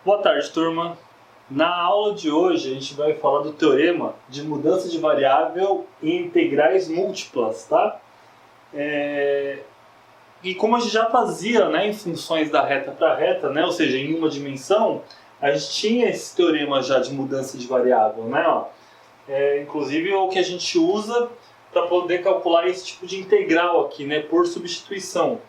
Boa tarde, turma. Na aula de hoje a gente vai falar do teorema de mudança de variável em integrais múltiplas, tá? E como a gente já fazia, né, em funções da reta para reta, né, ou seja, em uma dimensão, a gente tinha esse teorema já de mudança de variável, né? Inclusive é o que a gente usa para poder calcular esse tipo de integral aqui, né, por substituição.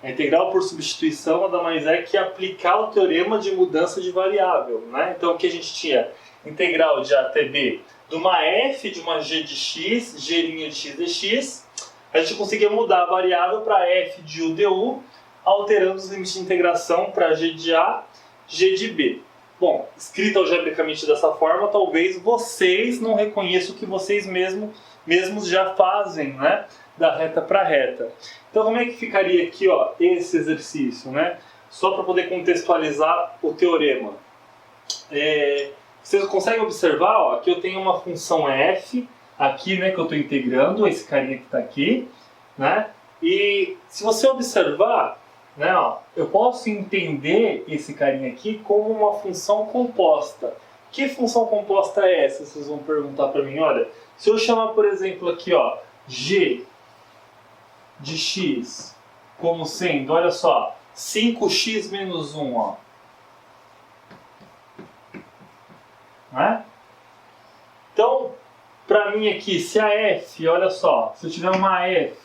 A integral por substituição nada mais é que aplicar o teorema de mudança de variável, né? Então aqui a gente tinha integral de A até B de uma f de uma g de x, g' de x dx. A gente conseguia mudar a variável para f de u du, alterando os limites de integração para g de A, g de B. Bom, escrito algebricamente dessa forma, talvez vocês não reconheçam o que vocês mesmos já fazem, né? Da reta para reta. Então como é que ficaria aqui, ó, esse exercício, né? Só para poder contextualizar o teorema. Vocês conseguem observar, ó, aqui eu tenho uma função f, aqui, né, que eu estou integrando, esse carinha que está aqui, né? E se você observar, né, ó, eu posso entender esse carinha aqui como uma função composta. Que função composta é essa? Vocês vão perguntar para mim. Olha, se eu chamar, por exemplo, aqui, ó, g de x como sendo, olha só, 5x menos 1, ó. Né? Então, para mim aqui, se a f, olha só, se eu tiver uma f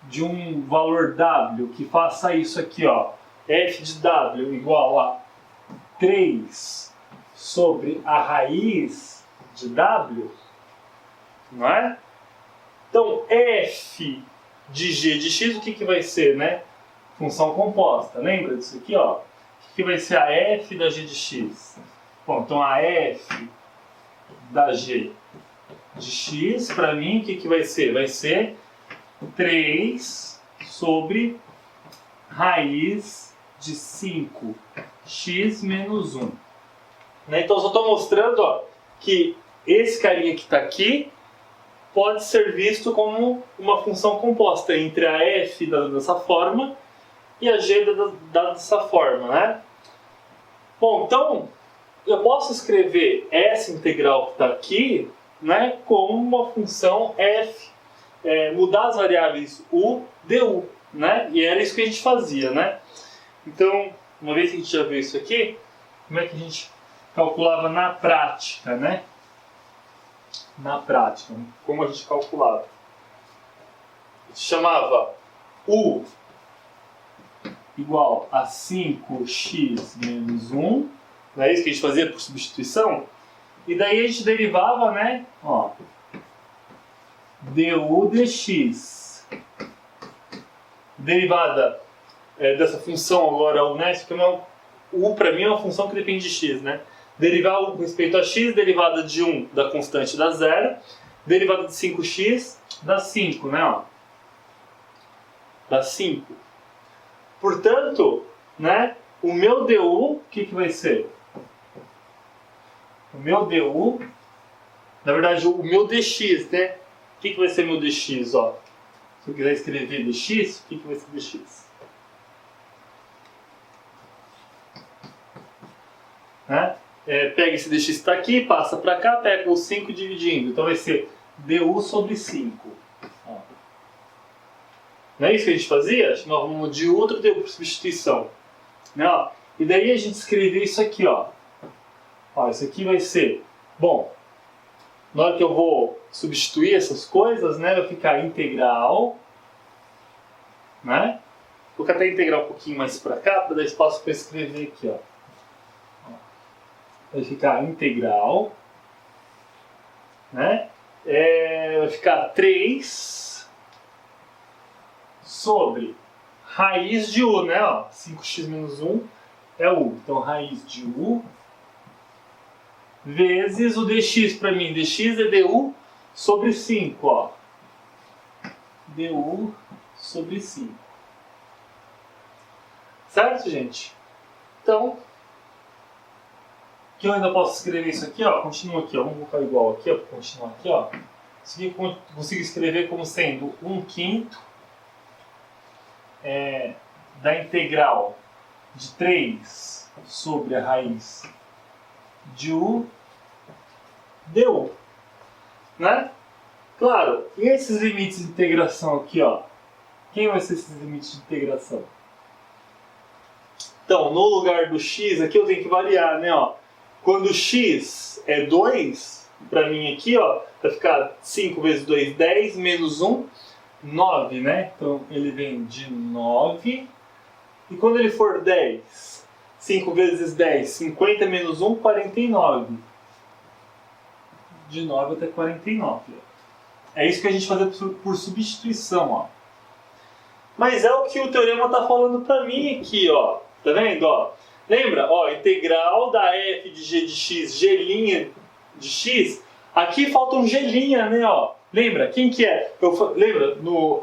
de um valor w que faça isso aqui, ó, f de w igual a 3 sobre a raiz de w, não é? Então, f de g de x, o que vai ser, né? Função composta. Lembra disso aqui, ó? O que vai ser a f da g de x? Bom, então a f da g de x, para mim, o que vai ser? Vai ser 3 sobre raiz de 5x menos 1. Né? Então, eu só estou mostrando, ó, que esse carinha que está aqui pode ser visto como uma função composta entre a f dada dessa forma e a g dada dessa forma, né? Bom, então eu posso escrever essa integral que está aqui, né, como uma função f, mudar as variáveis u, du, né? E era isso que a gente fazia, né? Então, uma vez que a gente já viu isso aqui, como é que a gente calculava na prática, né? Na prática, como a gente calculava? A gente chamava u igual a 5x menos 1, não é isso que a gente fazia por substituição? E daí a gente derivava, né? Ó, du dx. Derivada dessa função agora, u, né? Isso aqui u para mim é uma função que depende de x, né? Derivar u com respeito a x, derivada de 1 da constante dá 0, derivada de 5x dá 5, né? Ó. Dá 5. Portanto, né, o meu du, o que vai ser? O meu du, na verdade, o meu dx, né? O que vai ser meu dx? Ó? Se eu quiser escrever dx, o que vai ser dx? Né? Pega esse dx que está aqui, passa para cá, pega o 5 dividindo. Então vai ser du sobre 5. Ó. Não é isso que a gente fazia? Chamávamos de outra du por substituição. Né? Ó. E daí a gente escreveu isso aqui, ó. Ó, isso aqui vai ser, bom, na hora que eu vou substituir essas coisas, né, vai ficar integral, né? Vou até integrar um pouquinho mais para cá, para dar espaço para escrever aqui, ó. Vai ficar integral, né? Vai ficar 3 sobre raiz de u, né? Ó, 5x menos 1 é u. Então, raiz de u vezes o dx para mim. Dx é du sobre 5, ó. Du sobre 5. Certo, gente? Então, que eu ainda posso escrever isso aqui, ó. Continua aqui, ó. Vamos colocar igual aqui, ó. Continuar aqui, ó. Isso aqui eu consigo escrever como sendo 1/5 da integral de 3 sobre a raiz de u du, né? Claro, e esses limites de integração aqui, ó? Quem vai ser esses limites de integração? Então, no lugar do x, aqui eu tenho que variar, né? Ó, quando x é 2, para mim aqui, ó, vai ficar 5 vezes 2, 10, menos 1, 9, né? Então, ele vem de 9. E quando ele for 10, 5 vezes 10, 50 menos 1, 49. De 9 até 49. É isso que a gente faz por substituição, ó. Mas é o que o teorema está falando para mim aqui, ó. Tá vendo, ó? Lembra, ó, integral da f de g de x, g' de x. Aqui falta um g', né, ó. Lembra? Quem que é? Lembra, um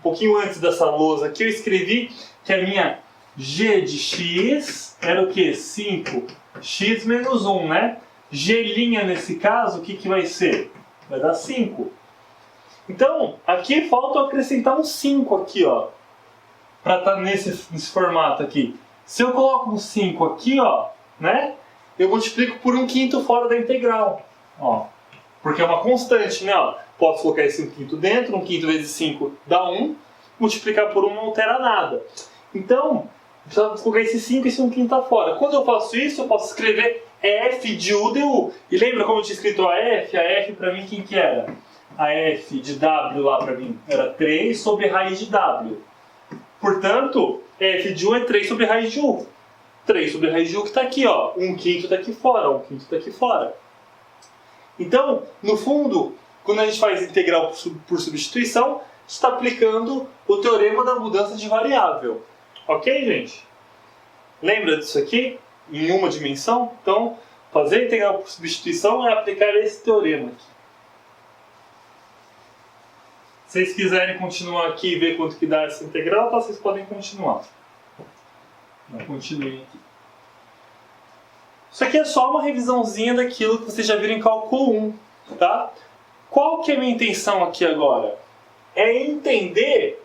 pouquinho antes dessa lousa aqui, eu escrevi que a minha g de x era o quê? 5x menos 1, né? G' nesse caso, o que vai ser? Vai dar 5. Então, aqui falta eu acrescentar um 5 aqui, ó. Para estar nesse formato aqui. Se eu coloco um 5 aqui, ó, né? Eu multiplico por 1/5 fora da integral, ó. Porque é uma constante, né? Ó. Posso colocar esse 1/5 dentro, 1/5 vezes 5 dá 1. Multiplicar por 1 não altera nada. Então, precisa colocar esse 5 e esse 1/5 tá fora. Quando eu faço isso, eu posso escrever f de u du. E lembra como eu tinha escrito a f? A f para mim quem que era? A f de w lá para mim era 3 sobre raiz de w. Portanto, f de u é 3 sobre raiz de u. 3 sobre raiz de u que está aqui, ó. 1/5 está aqui fora, 1/5 está aqui fora. Então, no fundo, quando a gente faz integral por substituição, está aplicando o teorema da mudança de variável. Ok, gente? Lembra disso aqui? Em uma dimensão? Então, fazer integral por substituição é aplicar esse teorema aqui. Se vocês quiserem continuar aqui e ver quanto que dá essa integral, tá? Vocês podem continuar. Não, continuem aqui. Isso aqui é só uma revisãozinha daquilo que vocês já viram em cálculo 1, tá? Qual que é a minha intenção aqui agora? É entender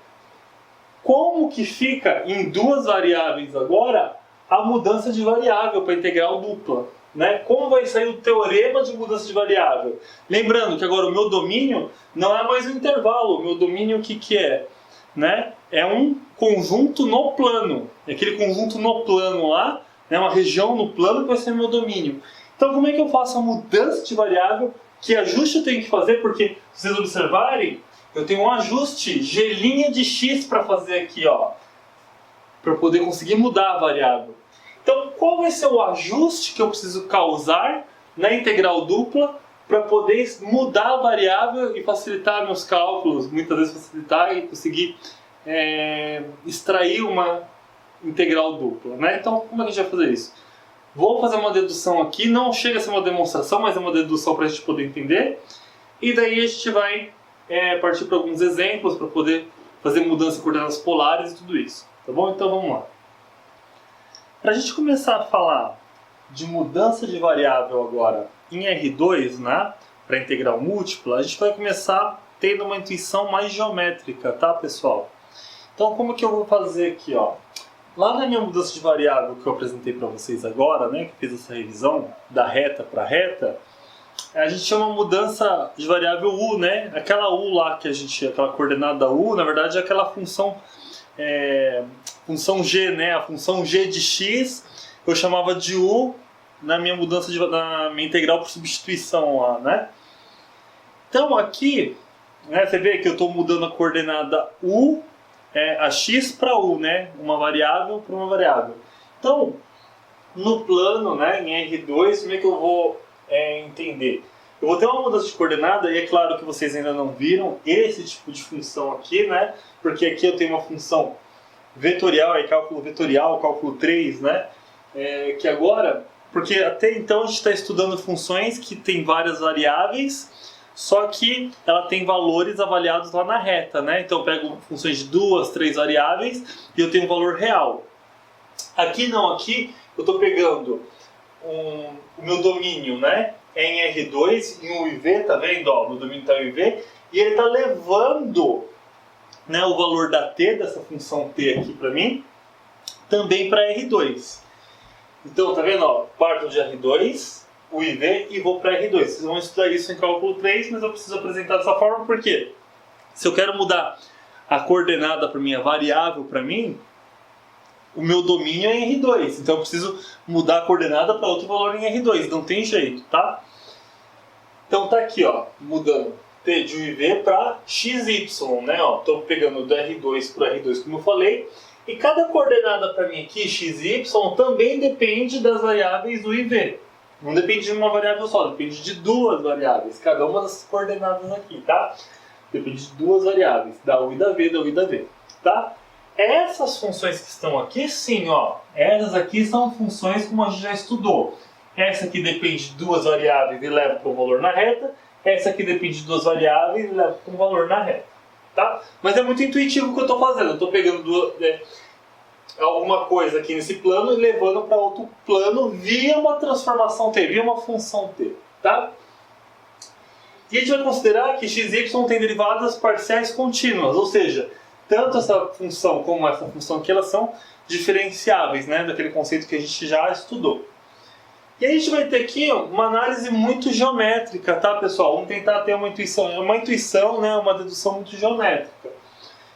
como que fica em duas variáveis agora a mudança de variável para integral dupla. Né? Como vai sair o teorema de mudança de variável? Lembrando que agora o meu domínio não é mais um intervalo. O meu domínio o que é? Né? É um conjunto no plano. É aquele conjunto no plano lá, né? Uma região no plano que vai ser meu domínio. Então como é que eu faço a mudança de variável? Que ajuste eu tenho que fazer? Porque, se vocês observarem, eu tenho um ajuste g' de x para fazer aqui, ó, para poder conseguir mudar a variável. Então, qual vai ser o ajuste que eu preciso causar na integral dupla para poder mudar a variável e facilitar meus cálculos, muitas vezes facilitar e conseguir extrair uma integral dupla, né? Então, como é que a gente vai fazer isso? Vou fazer uma dedução aqui, não chega a ser uma demonstração, mas é uma dedução para a gente poder entender. E daí a gente vai partir para alguns exemplos para poder fazer mudança em coordenadas polares e tudo isso. Tá bom? Então vamos lá. Para a gente começar a falar de mudança de variável agora em R2, né, para integral múltipla, a gente vai começar tendo uma intuição mais geométrica, tá, pessoal? Então, como que eu vou fazer aqui, ó? Lá na minha mudança de variável que eu apresentei para vocês agora, né, que fiz essa revisão da reta para reta, a gente chama mudança de variável u, né? Aquela u lá que aquela coordenada u, na verdade é aquela função função g, né? A função g de x eu chamava de u na minha mudança na minha integral por substituição lá, né? Então aqui, né, você vê que eu estou mudando a coordenada u, a x para u, né? Uma variável para uma variável. Então, no plano, né, em R2, como é que eu vou entender? Eu vou ter uma mudança de coordenada, e é claro que vocês ainda não viram esse tipo de função aqui, né? Porque aqui eu tenho uma função vetorial, cálculo vetorial, cálculo 3, né? Que agora, porque até então a gente está estudando funções que tem várias variáveis, só que ela tem valores avaliados lá na reta, né? Então eu pego funções de 2, 3 variáveis e eu tenho um valor real. Aqui não, aqui eu estou pegando o meu domínio, né? Em R2, em UV, tá vendo? Ó, meu domínio está em UV, e ele está levando, né, o valor da t, dessa função t aqui para mim, também para R2. Então, tá vendo? Ó, parto de R2, o IV e vou para R2. Vocês vão estudar isso em cálculo 3, mas eu preciso apresentar dessa forma porque se eu quero mudar a coordenada para minha variável para mim, o meu domínio é em R2. Então eu preciso mudar a coordenada para outro valor em R2. Não tem jeito, tá? Então tá aqui, ó, mudando T de IV para XY, né? Ó, tô pegando do R2 para R2, como eu falei. E cada coordenada para mim aqui, XY, também depende das variáveis do IV. Não depende de uma variável só, depende de duas variáveis. Cada uma das coordenadas aqui, tá? Depende de duas variáveis, da U e da V, da U e da V, tá? Essas funções que estão aqui, sim, ó. Essas aqui são funções como a gente já estudou. Essa aqui depende de duas variáveis e leva para o valor na reta. Essa aqui depende de duas variáveis e leva para o valor na reta. Tá? Mas é muito intuitivo o que eu estou fazendo. Eu estou pegando alguma coisa aqui nesse plano e levando para outro plano via uma transformação t, via uma função t. Tá? E a gente vai considerar que x e y têm derivadas parciais contínuas, ou seja, tanto essa função como essa função aqui, elas são diferenciáveis, né, daquele conceito que a gente já estudou. E a gente vai ter aqui uma análise muito geométrica, tá, pessoal? Vamos tentar ter uma intuição, né, uma dedução muito geométrica.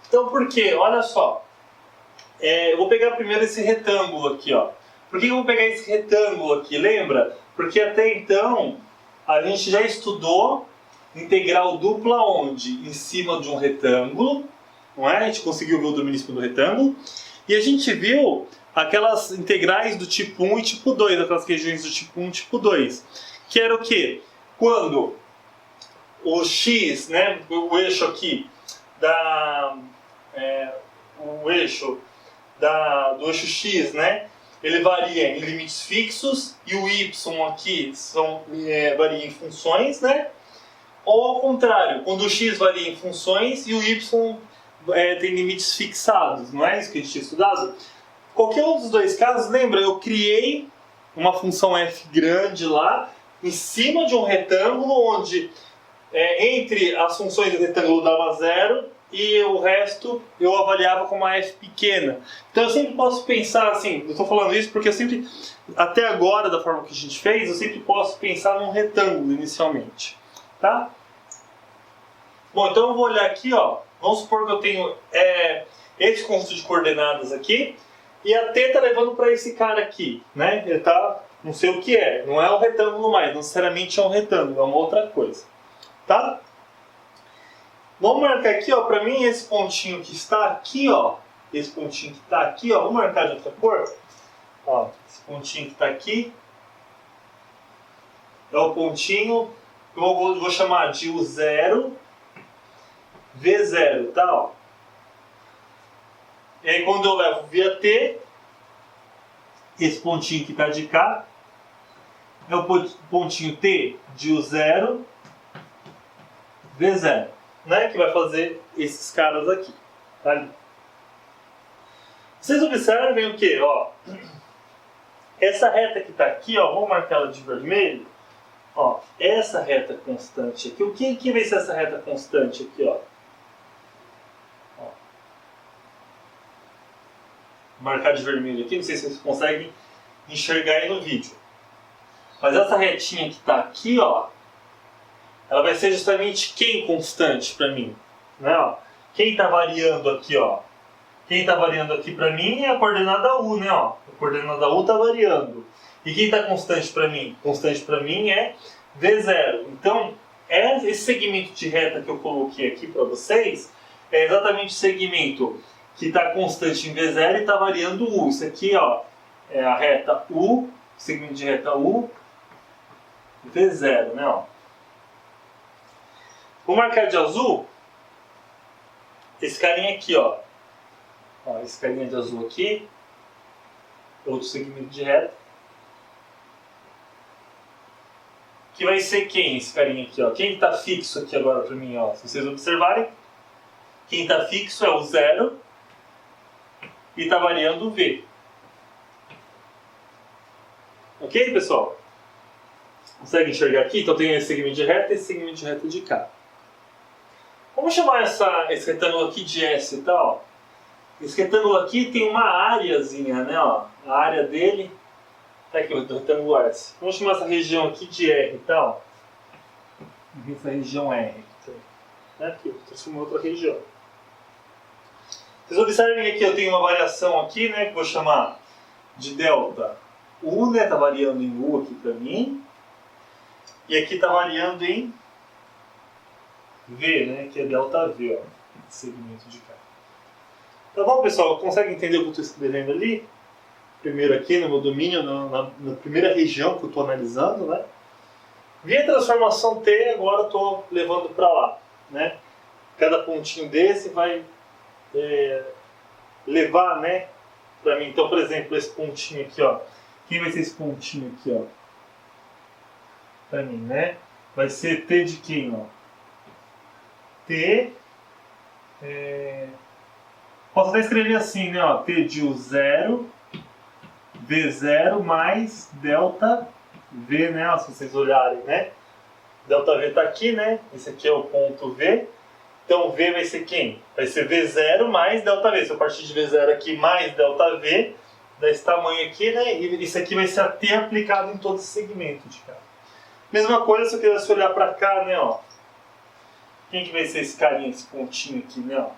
Então, por quê? Olha só. Eu vou pegar primeiro esse retângulo aqui, ó. Por que eu vou pegar esse retângulo aqui? Lembra? Porque até então a gente já estudou integral dupla onde? Em cima de um retângulo, não é? A gente conseguiu ver o domínio em cima do retângulo. E a gente viu aquelas integrais do tipo 1 e tipo 2, aquelas regiões do tipo 1 e tipo 2. Que era o quê? Quando o x, né, o eixo aqui, do eixo x, né, ele varia em limites fixos e o y aqui varia em funções, né? Ou ao contrário, quando o x varia em funções e o y tem limites fixados, não é isso que a gente tinha estudado? Qualquer um dos dois casos, lembra, eu criei uma função f grande lá, em cima de um retângulo, onde entre as funções do retângulo dava 0 e o resto eu avaliava como uma f pequena. Então eu sempre posso pensar assim, eu estou falando isso porque eu sempre, até agora, da forma que a gente fez, eu sempre posso pensar num retângulo inicialmente. Tá? Bom, então eu vou olhar aqui, ó. Vamos supor que eu tenho esse conjunto de coordenadas aqui e a t está levando para esse cara aqui, né? Ele está, não sei o que é, não é um retângulo mais, não necessariamente é um retângulo, é uma outra coisa, tá? Vamos marcar aqui, ó, para mim esse pontinho que está aqui, ó, esse pontinho que está aqui, ó, vamos marcar de outra cor, ó, esse pontinho que está aqui é o pontinho que eu vou chamar de U0 V0, tá? Ó. E aí quando eu levo via T, esse pontinho que está de cá é o pontinho T de U0 V0, né? Que vai fazer esses caras aqui. Tá ali. Vocês observem o que? Ó, essa reta que está aqui, ó, vamos marcar ela de vermelho. Ó, essa reta constante aqui, o que vai ser essa reta constante aqui, ó? Marcar de vermelho aqui, não sei se vocês conseguem enxergar aí no vídeo. Mas essa retinha que está aqui, ó, ela vai ser justamente quem constante para mim? Né, ó? Quem está variando aqui, ó? Quem está variando aqui para mim é a coordenada U, né? Ó? A coordenada U está variando. E quem está constante para mim? Constante para mim é V0. Então, esse segmento de reta que eu coloquei aqui para vocês é exatamente o segmento que está constante em V0 e está variando U. Isso aqui, ó, é a reta U, segmento de reta U, V0, né? Ó. Vou marcar de azul esse carinha aqui, ó. Ó, esse carinha de azul aqui, outro segmento de reta. Que vai ser quem, esse carinha aqui, ó? Quem está fixo aqui agora para mim, ó? Se vocês observarem, quem está fixo é o 0 e está variando o V. Ok, pessoal? Consegue enxergar aqui? Então tem esse segmento de reta e esse segmento de reta de cá. Vamos chamar esse retângulo aqui de S, tá? Ó. Esse retângulo aqui tem uma áreazinha, né? Ó. A área dele Aqui, o retangular. Vamos chamar essa região aqui de R e tal. Essa região R. Aqui, transformou outra região. Vocês observem aqui, eu tenho uma variação aqui, né, que eu vou chamar de delta U, né, tá variando em U aqui para mim. E aqui tá variando em V, né, que é delta V, ó, segmento de cá. Tá bom, pessoal? Consegue entender o que eu estou escrevendo ali? Primeiro aqui no meu domínio, na primeira região que eu estou analisando, né? Vi a transformação T, agora estou levando para lá, né? Cada pontinho desse vai levar, né, para mim. Então, por exemplo, esse pontinho aqui, ó. Quem vai ser esse pontinho aqui, ó? Para mim, né? Vai ser T de quem, ó? T. Posso até escrever assim, né? Ó, T de U0, V0 mais delta V, né? Ó, se vocês olharem, né? Delta V está aqui, né? Esse aqui é o ponto V. Então V vai ser quem? Vai ser V0 mais delta V. Se eu partir de V0 aqui mais delta V, dá esse tamanho aqui, né? E isso aqui vai ser a T aplicado em todo esse segmento de cá. Mesma coisa se eu quisesse olhar para cá, né? Ó. Quem que vai ser esse carinha, esse pontinho aqui, né? Ó.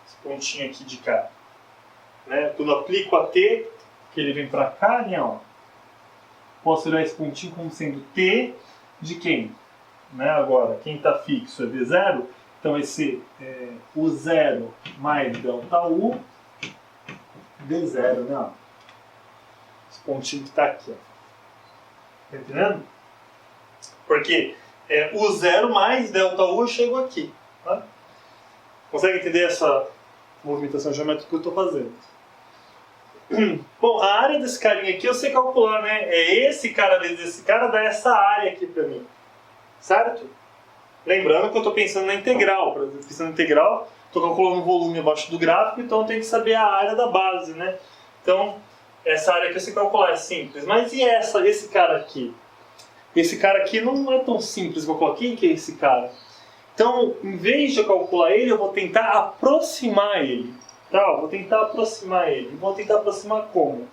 Esse pontinho aqui de cá. Né? Quando eu aplico a T, que ele vem para cá, né? Ó. Posso olhar esse pontinho como sendo T de quem? Né? Agora, quem está fixo é V0, então vai ser U0 mais delta U, V0, né? Ó. Esse pontinho que está aqui. Está entendendo? Porque U0 mais delta U eu chego aqui. Tá? Consegue entender essa movimentação geométrica que eu estou fazendo? Bom, a área desse carinha aqui eu sei calcular, né? É esse cara vezes esse cara dá essa área aqui para mim. Certo? Lembrando que eu estou pensando na integral. Para pensando na integral, estou calculando o volume abaixo do gráfico, então eu tenho que saber a área da base, né? Então, essa área que eu sei calcular é simples. Mas e esse cara aqui? Esse cara aqui não é tão simples de calcular. Quem que é esse cara? Então, em vez de eu calcular ele, eu vou tentar aproximar ele. Tá, vou tentar aproximar ele. Vou tentar aproximar como?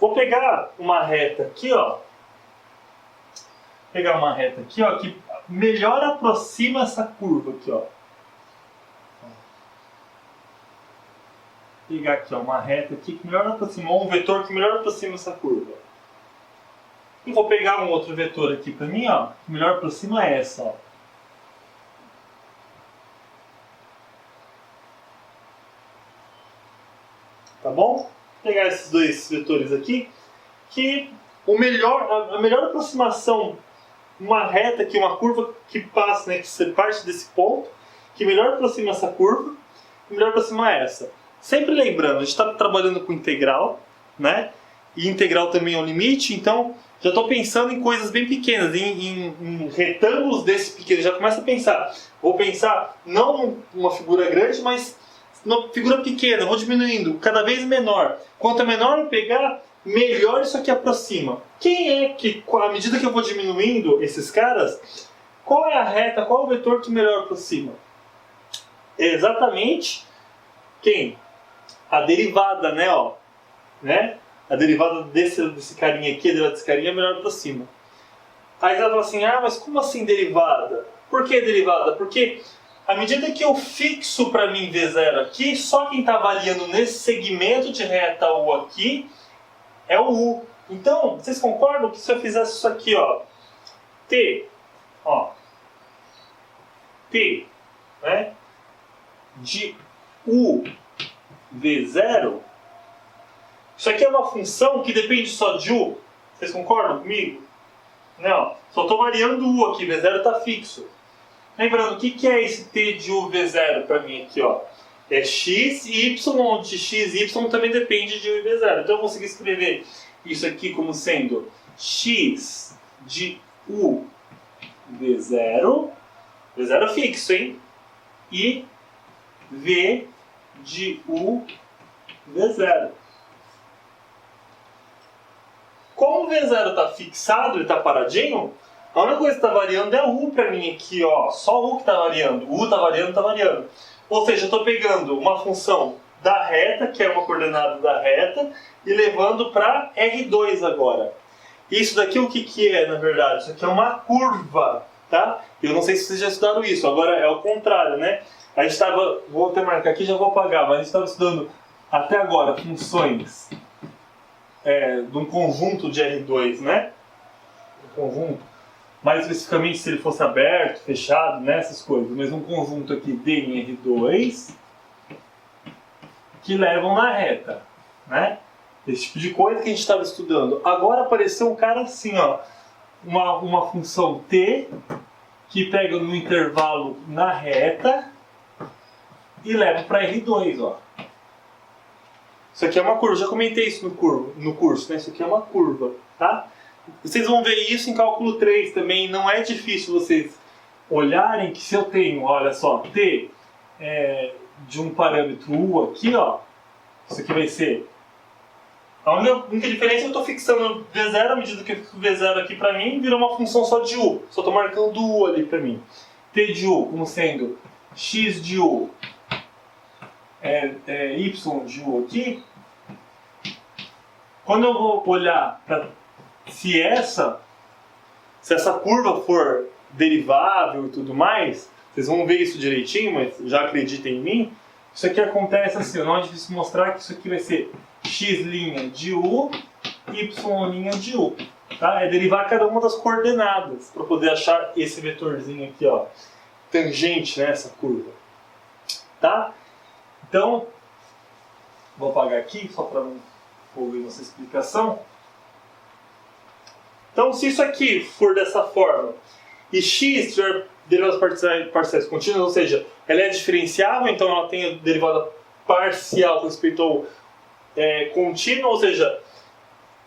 Vou pegar uma reta aqui, ó. Pegar uma reta aqui, ó, que melhor aproxima essa curva aqui, ó. Pegar aqui, ó, uma reta aqui que melhor aproxima, ou um vetor que melhor aproxima essa curva. E vou pegar um outro vetor aqui para mim, ó, que melhor aproxima essa, ó. Tá bom? Vou pegar esses dois vetores aqui, que a melhor aproximação, uma reta aqui, uma curva que passa, né, que parte desse ponto, que melhor aproxima essa curva, e melhor aproxima essa. Sempre lembrando, a gente está trabalhando com integral, né? E integral também é um limite, então já estou pensando em coisas bem pequenas, em retângulos desse pequeno. Já começa a pensar, vou pensar não numa figura grande, mas uma figura pequena, vou diminuindo, cada vez menor. Quanto menor eu pegar, melhor isso aqui aproxima. Quem é que, à medida que eu vou diminuindo esses caras, qual é a reta, qual é o vetor que melhor aproxima? É exatamente quem? A derivada, né? Ó, né? A derivada desse carinha aqui, a derivada desse carinha melhor aproxima. Aí ela fala assim, ah, mas como assim derivada? Por que derivada? Porque à medida que eu fixo para mim V0 aqui, só quem está variando nesse segmento de reta U aqui é o U. Então, vocês concordam que se eu fizesse isso aqui, ó, T, né, de U V0, isso aqui é uma função que depende só de U. Vocês concordam comigo? Não, só estou variando U aqui, V0 está fixo. Lembrando, o que é esse T de U V0 para mim aqui, ó? É x e y, onde x e y também depende de U e V0. Então eu vou conseguir escrever isso aqui como sendo x de U V0, V0 fixo, hein? E V de U V0. Como o V0 está fixado, ele está paradinho, a única coisa que está variando é U para mim aqui, ó. Só U que está variando. U está variando, está variando. Ou seja, eu estou pegando uma função da reta, que é uma coordenada da reta, e levando para R2 agora. Isso daqui o que é, na verdade? Isso aqui é uma curva, tá? Eu não sei se vocês já estudaram isso, agora é o contrário, né? A gente estava, vou até marcar aqui, já vou apagar, mas a gente estava estudando até agora funções de um conjunto de R2, né? Um conjunto, mais especificamente se ele fosse aberto, fechado, né? Essas coisas, mas um conjunto aqui D em R2 que levam na reta, né? Esse tipo de coisa que a gente estava estudando. Agora apareceu um cara assim, ó, uma função T que pega no intervalo na reta e leva para R2, ó. Isso aqui é uma curva, já comentei isso no curso, né? Isso aqui é uma curva, tá? Vocês vão ver isso em cálculo 3 também, não é difícil vocês olharem que se eu tenho, olha só, T de um parâmetro U aqui, ó, isso aqui vai ser... A única diferença é que eu estou fixando V0, à medida que eu fixo V0 aqui para mim, vira uma função só de U. Só estou marcando U ali para mim. T de U como sendo X de U Y de U aqui. Quando eu vou olhar para se essa curva for derivável e tudo mais, vocês vão ver isso direitinho, mas já acreditem em mim. Isso aqui acontece assim, não é difícil mostrar que isso aqui vai ser x' de U, y' de U. Tá? É derivar cada uma das coordenadas para poder achar esse vetorzinho aqui, ó, tangente nessa curva. Tá? Então, vou apagar aqui só para não ouvir nossa explicação. Então, se isso aqui for dessa forma e x tiver derivadas parciais contínuas, ou seja, ela é diferenciável, então ela tem a derivada parcial com respeito ao contínuo, ou seja,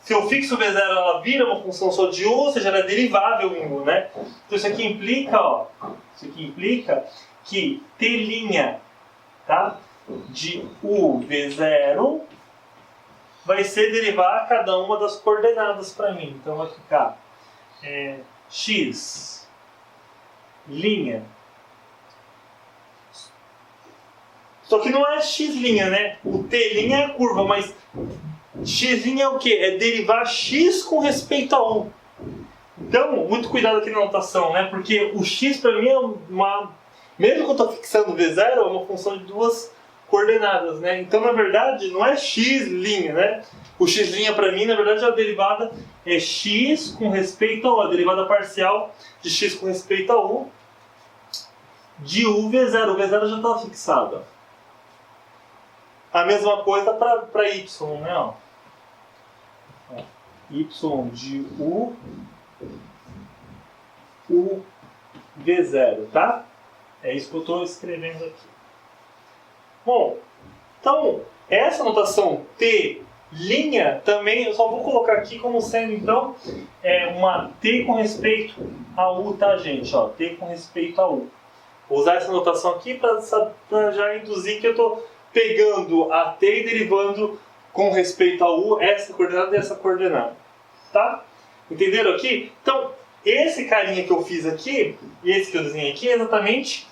se eu fixo o V0 ela vira uma função só de U, ou seja, ela é derivável em U, né? Então isso aqui implica, ó, que T' tá, de U V0 vai ser derivar cada uma das coordenadas para mim. Então vai ficar x' só que não é x', né? O T' é a curva, mas x' é o quê? É derivar x com respeito a U. Então, muito cuidado aqui na notação, né? Porque o x para mim é uma... Mesmo que eu estou fixando V0, é uma função de duas coordenadas, né? Então, na verdade, não é x', né? O x' para mim, na verdade, a derivada é x com respeito a U. A derivada parcial de x com respeito a U de U V0. O V0 já está fixado. A mesma coisa para y, né? Ó. Y de U V0, tá? É isso que eu estou escrevendo aqui. Bom, então, essa notação T' também, eu só vou colocar aqui como sendo, então, uma T com respeito a U, tá, gente? Ó, T com respeito a U. Vou usar essa notação aqui para já induzir que eu estou pegando a T e derivando com respeito a U essa coordenada e essa coordenada. Tá? Entenderam aqui? Então, esse carinha que eu fiz aqui, e esse que eu desenhei aqui, é exatamente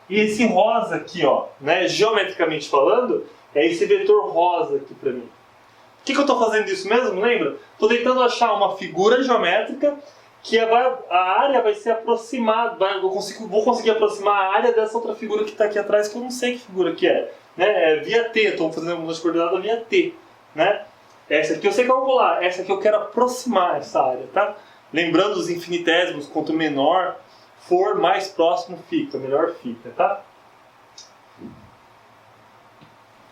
esse rosa aqui, ó, né? Geometricamente falando, é esse vetor rosa aqui para mim. Por que eu estou fazendo isso mesmo? Lembra? Estou tentando achar uma figura geométrica que a área vai ser aproximada, vou conseguir aproximar a área dessa outra figura que está aqui atrás, que eu não sei que figura que é. Né? É via T, estou fazendo uma mudança de coordenada via T. Né? Essa aqui eu sei calcular, essa aqui eu quero aproximar essa área. Tá? Lembrando os infinitésimos, quanto menor for, mais próximo fica, melhor fica. Tá?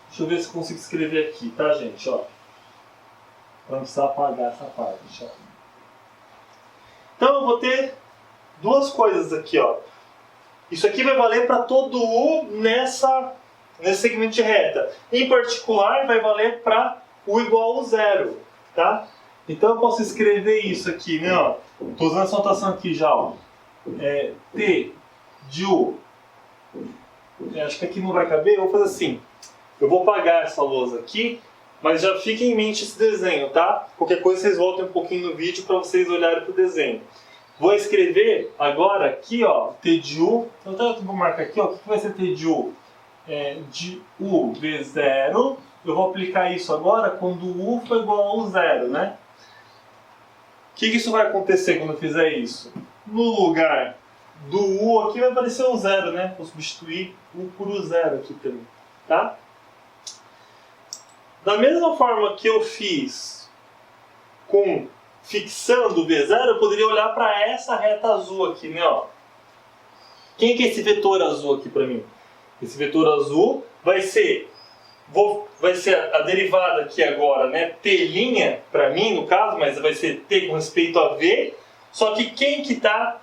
Deixa eu ver se eu consigo escrever aqui, tá, gente? Ó. Para não precisar apagar essa parte. Ó. Então eu vou ter duas coisas aqui, ó. Isso aqui vai valer para todo U nesse segmento de reta. Em particular, vai valer para U igual a 0, tá? Então eu posso escrever isso aqui, né? Estou usando essa notação aqui já, ó. T de U. Acho que aqui não vai caber, eu vou fazer assim. Eu vou apagar essa lousa aqui, mas já fique em mente esse desenho, tá? Qualquer coisa vocês voltem um pouquinho no vídeo para vocês olharem para o desenho. Vou escrever agora aqui, ó, T de U. Então eu vou marcar aqui, ó, o que vai ser T de U? de U V0. Eu vou aplicar isso agora quando U for igual a zero, né? O que isso vai acontecer quando eu fizer isso? No lugar do U aqui vai aparecer o zero, né? Vou substituir U por zero aqui também, tá? Da mesma forma que eu fiz fixando o V0, eu poderia olhar para essa reta azul aqui, né? Ó. Quem que é esse vetor azul aqui para mim? Esse vetor azul vai ser a derivada aqui agora, né? T' para mim, no caso, mas vai ser T com respeito a V. Só que quem que está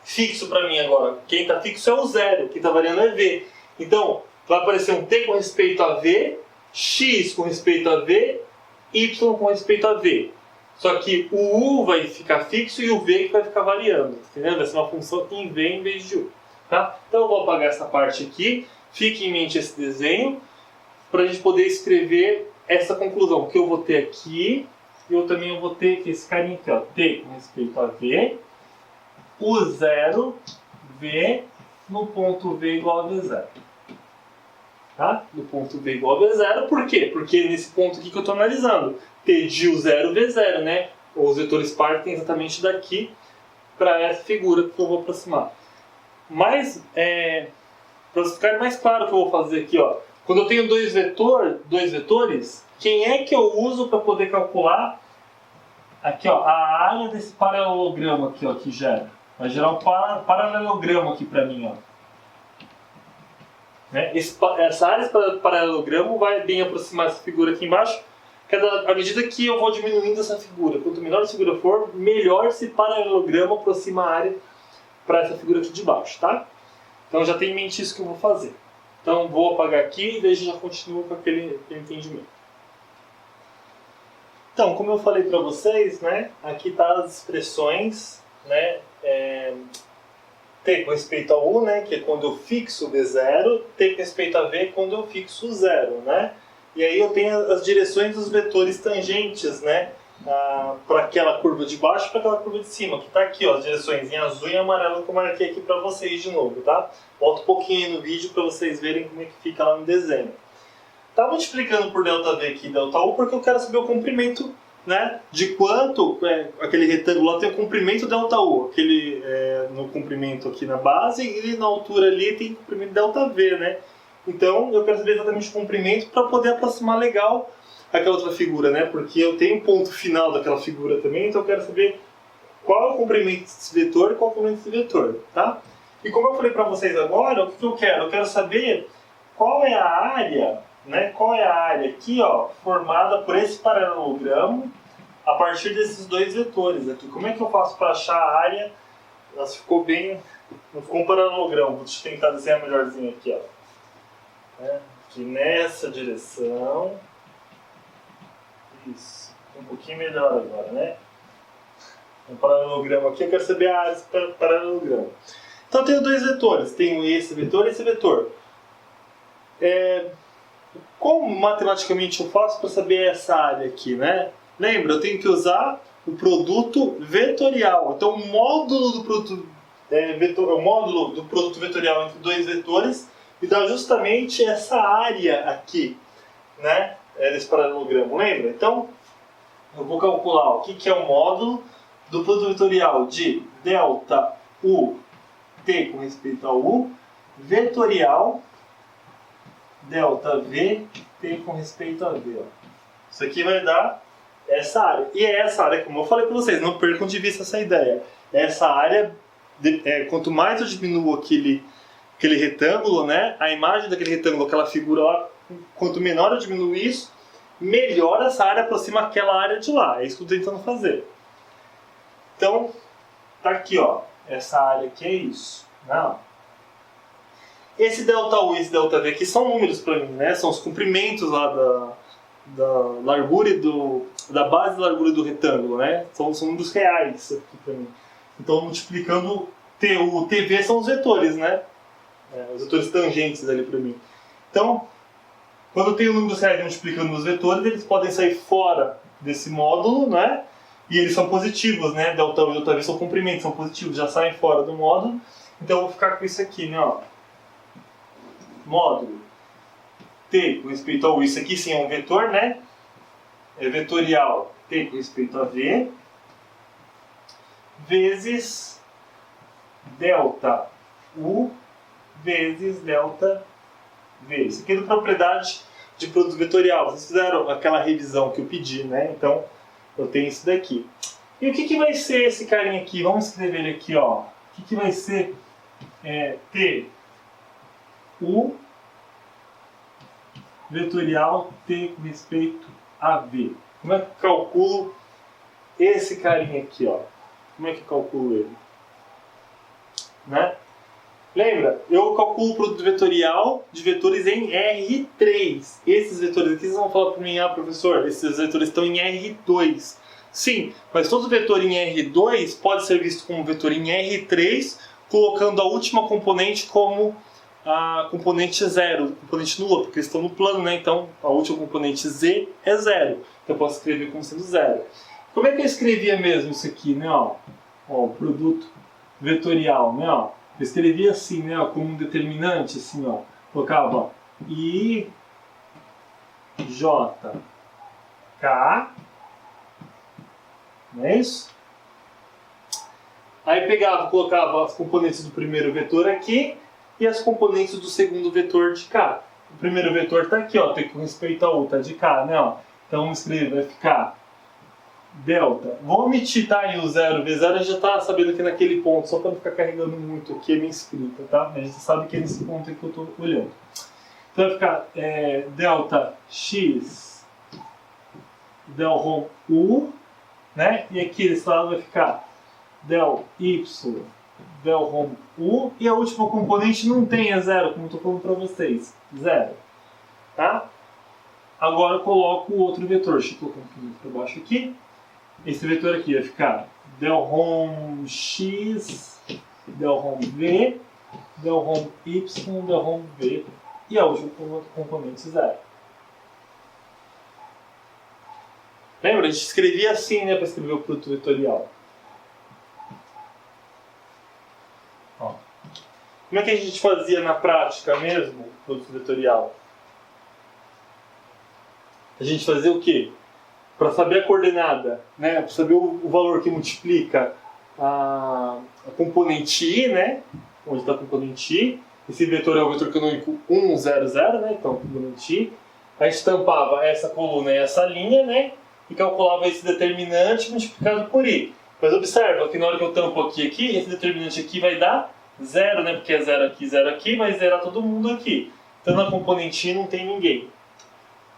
fixo para mim agora? Quem está fixo é o zero, quem está variando é V. Então, vai aparecer um T com respeito a V, X com respeito a V, Y com respeito a V. Só que o U vai ficar fixo e o V que vai ficar variando. Entendeu? Vai ser uma função em V em vez de U. Tá? Então eu vou apagar essa parte aqui. Fique em mente esse desenho para a gente poder escrever essa conclusão. Que eu vou ter aqui, e eu também vou ter esse carinha aqui, ó, T com respeito a V, U0, V, no ponto V igual a V0. Tá? No ponto V igual a V0, por quê? Porque nesse ponto aqui que eu estou analisando, T de U0, V0, né? Os vetores partem exatamente daqui para essa figura que eu vou aproximar. Mas, para ficar mais claro o que eu vou fazer aqui, ó, quando eu tenho dois vetores, quem é que eu uso para poder calcular aqui, ó, a área desse paralelogramo aqui, ó, que gera? Vai gerar um paralelogramo aqui para mim, ó. Né? Essa área desse paralelogramo vai bem aproximar essa figura aqui embaixo. À medida que eu vou diminuindo essa figura, quanto menor a figura for, melhor esse paralelogramo aproxima a área para essa figura aqui de baixo, tá? Então já tem em mente isso que eu vou fazer. Então vou apagar aqui e daí a gente já continua com aquele entendimento. Então, como eu falei para vocês, né, aqui tá as expressões, né, T com respeito a U, né, que é quando eu fixo o V0, T com respeito a V quando eu fixo o zero, né? E aí eu tenho as direções dos vetores tangentes, né, para aquela curva de baixo e para aquela curva de cima, que está aqui, ó, as direções em azul e amarelo que eu marquei aqui para vocês de novo, tá? Volto um pouquinho aí no vídeo para vocês verem como é que fica lá no desenho. Tá multiplicando por ΔV aqui e ΔU porque eu quero saber o comprimento, né, de quanto aquele retângulo lá tem o comprimento ΔU, aquele no comprimento aqui na base e na altura ali tem o comprimento ΔV, né? Então eu quero saber exatamente o comprimento para poder aproximar legal aquela outra figura, né? Porque eu tenho um ponto final daquela figura também, então eu quero saber qual é o comprimento desse vetor e qual é o comprimento desse vetor, tá? E como eu falei para vocês agora, o que eu quero? Eu quero saber qual é a área, né? Qual é a área aqui, ó, formada por esse paralelogramo a partir desses dois vetores aqui. Como é que eu faço para achar a área? Nossa, ficou bem... Não ficou um paralelogramo, vou tentar desenhar melhorzinho aqui, ó. Aqui nessa direção. Isso. Um pouquinho melhor agora, né? Um paralelogramo aqui, eu quero saber a área desse paralelogramo. Então eu tenho dois vetores. Tenho esse vetor e esse vetor. Como matematicamente eu faço para saber essa área aqui, né? Lembra, eu tenho que usar o produto vetorial. Então o módulo do produto, vetorial entre dois vetores me dá justamente essa área aqui, né? Desse paralelogramo, lembra? Então, eu vou calcular o que é o módulo do produto vetorial de ΔU T com respeito a U, vetorial ΔV T com respeito a V. Ó. Isso aqui vai dar essa área. E é essa área, como eu falei para vocês, não percam de vista essa ideia. Essa área, quanto mais eu diminuo aquele retângulo, né, a imagem daquele retângulo, aquela figura lá, quanto menor eu diminuo isso, melhor essa área aproxima aquela área de lá. É isso que eu estou tentando fazer. Então, tá aqui, ó. Essa área aqui é isso. Não. Esse ΔU e esse ΔV aqui são números para mim, né? São os comprimentos lá da largura da base da largura do retângulo, né? São números reais aqui para mim. Então, multiplicando TU, TV são os vetores, né? Os vetores tangentes ali para mim. Então, quando eu tenho números reais multiplicando os vetores, eles podem sair fora desse módulo, né? E eles são positivos, né? ΔU e ΔV são comprimentos, são positivos, já saem fora do módulo. Então eu vou ficar com isso aqui, né? Ó. módulo t com respeito a u, isso aqui sim é um vetor, né? É vetorial t com respeito a v, vezes delta u vezes delta v. Isso aqui é da propriedade de produto vetorial. Vocês fizeram aquela revisão que eu pedi, né? Então, eu tenho isso daqui. E o que vai ser esse carinha aqui? Vamos escrever ele aqui, ó. O que vai ser t u vetorial t com respeito a v? Como é que eu calculo esse carinha aqui, ó? Como é que eu calculo ele? Né? Lembra? Eu calculo o produto vetorial de vetores em R3. Esses vetores aqui, vocês vão falar para mim, ah, professor, esses vetores estão em R2. Sim, mas todo vetor em R2 pode ser visto como vetor em R3, colocando a última componente como a componente zero, componente nula, porque eles estão no plano, né? Então, a última componente z é zero. Então, eu posso escrever como sendo zero. Como é que eu escrevia mesmo isso aqui, né? Ó, o produto vetorial, né? Ó, eu escrevia assim, né? Ó, como um determinante, assim, ó. Colocava I, J, K, não é isso? Aí pegava, colocava as componentes do primeiro vetor aqui e as componentes do segundo vetor de cá. O primeiro vetor está aqui, ó, tem com respeito ao tá de cá, né? Ó. Então vamos escrever, vai ficar delta. Vou omitir, tá? Aí o 0 vezes 0, a gente já está sabendo que naquele ponto, só para não ficar carregando muito aqui a minha escrita, tá? Mas a gente sabe que é nesse ponto aqui que eu estou olhando. Então vai ficar delta x del rom u, né? E aqui desse lado vai ficar del y del rom u, e a última componente não tem, é zero, como eu estou falando para vocês, zero, tá? Agora eu coloco o outro vetor, deixa eu colocar um pouquinho para baixo aqui. Esse vetor aqui vai ficar del rom x, del rom v, del rom y, del rom v, e a última componente zero. Lembra? A gente escrevia assim, né, para escrever o produto vetorial. Ó. Como é que a gente fazia na prática mesmo o produto vetorial? A gente fazia o quê? Para saber a coordenada, né, para saber o valor que multiplica a componente i, né, onde está a componente i. Esse vetor é o vetor canônico 1, 0, 0, né, então componente i. A gente tampava essa coluna e essa linha, né, e calculava esse determinante multiplicado por i. Mas observa que na hora que eu tampo aqui, esse determinante aqui vai dar 0, né? Porque é 0 aqui, vai zerar todo mundo aqui. Então na componente i não tem ninguém.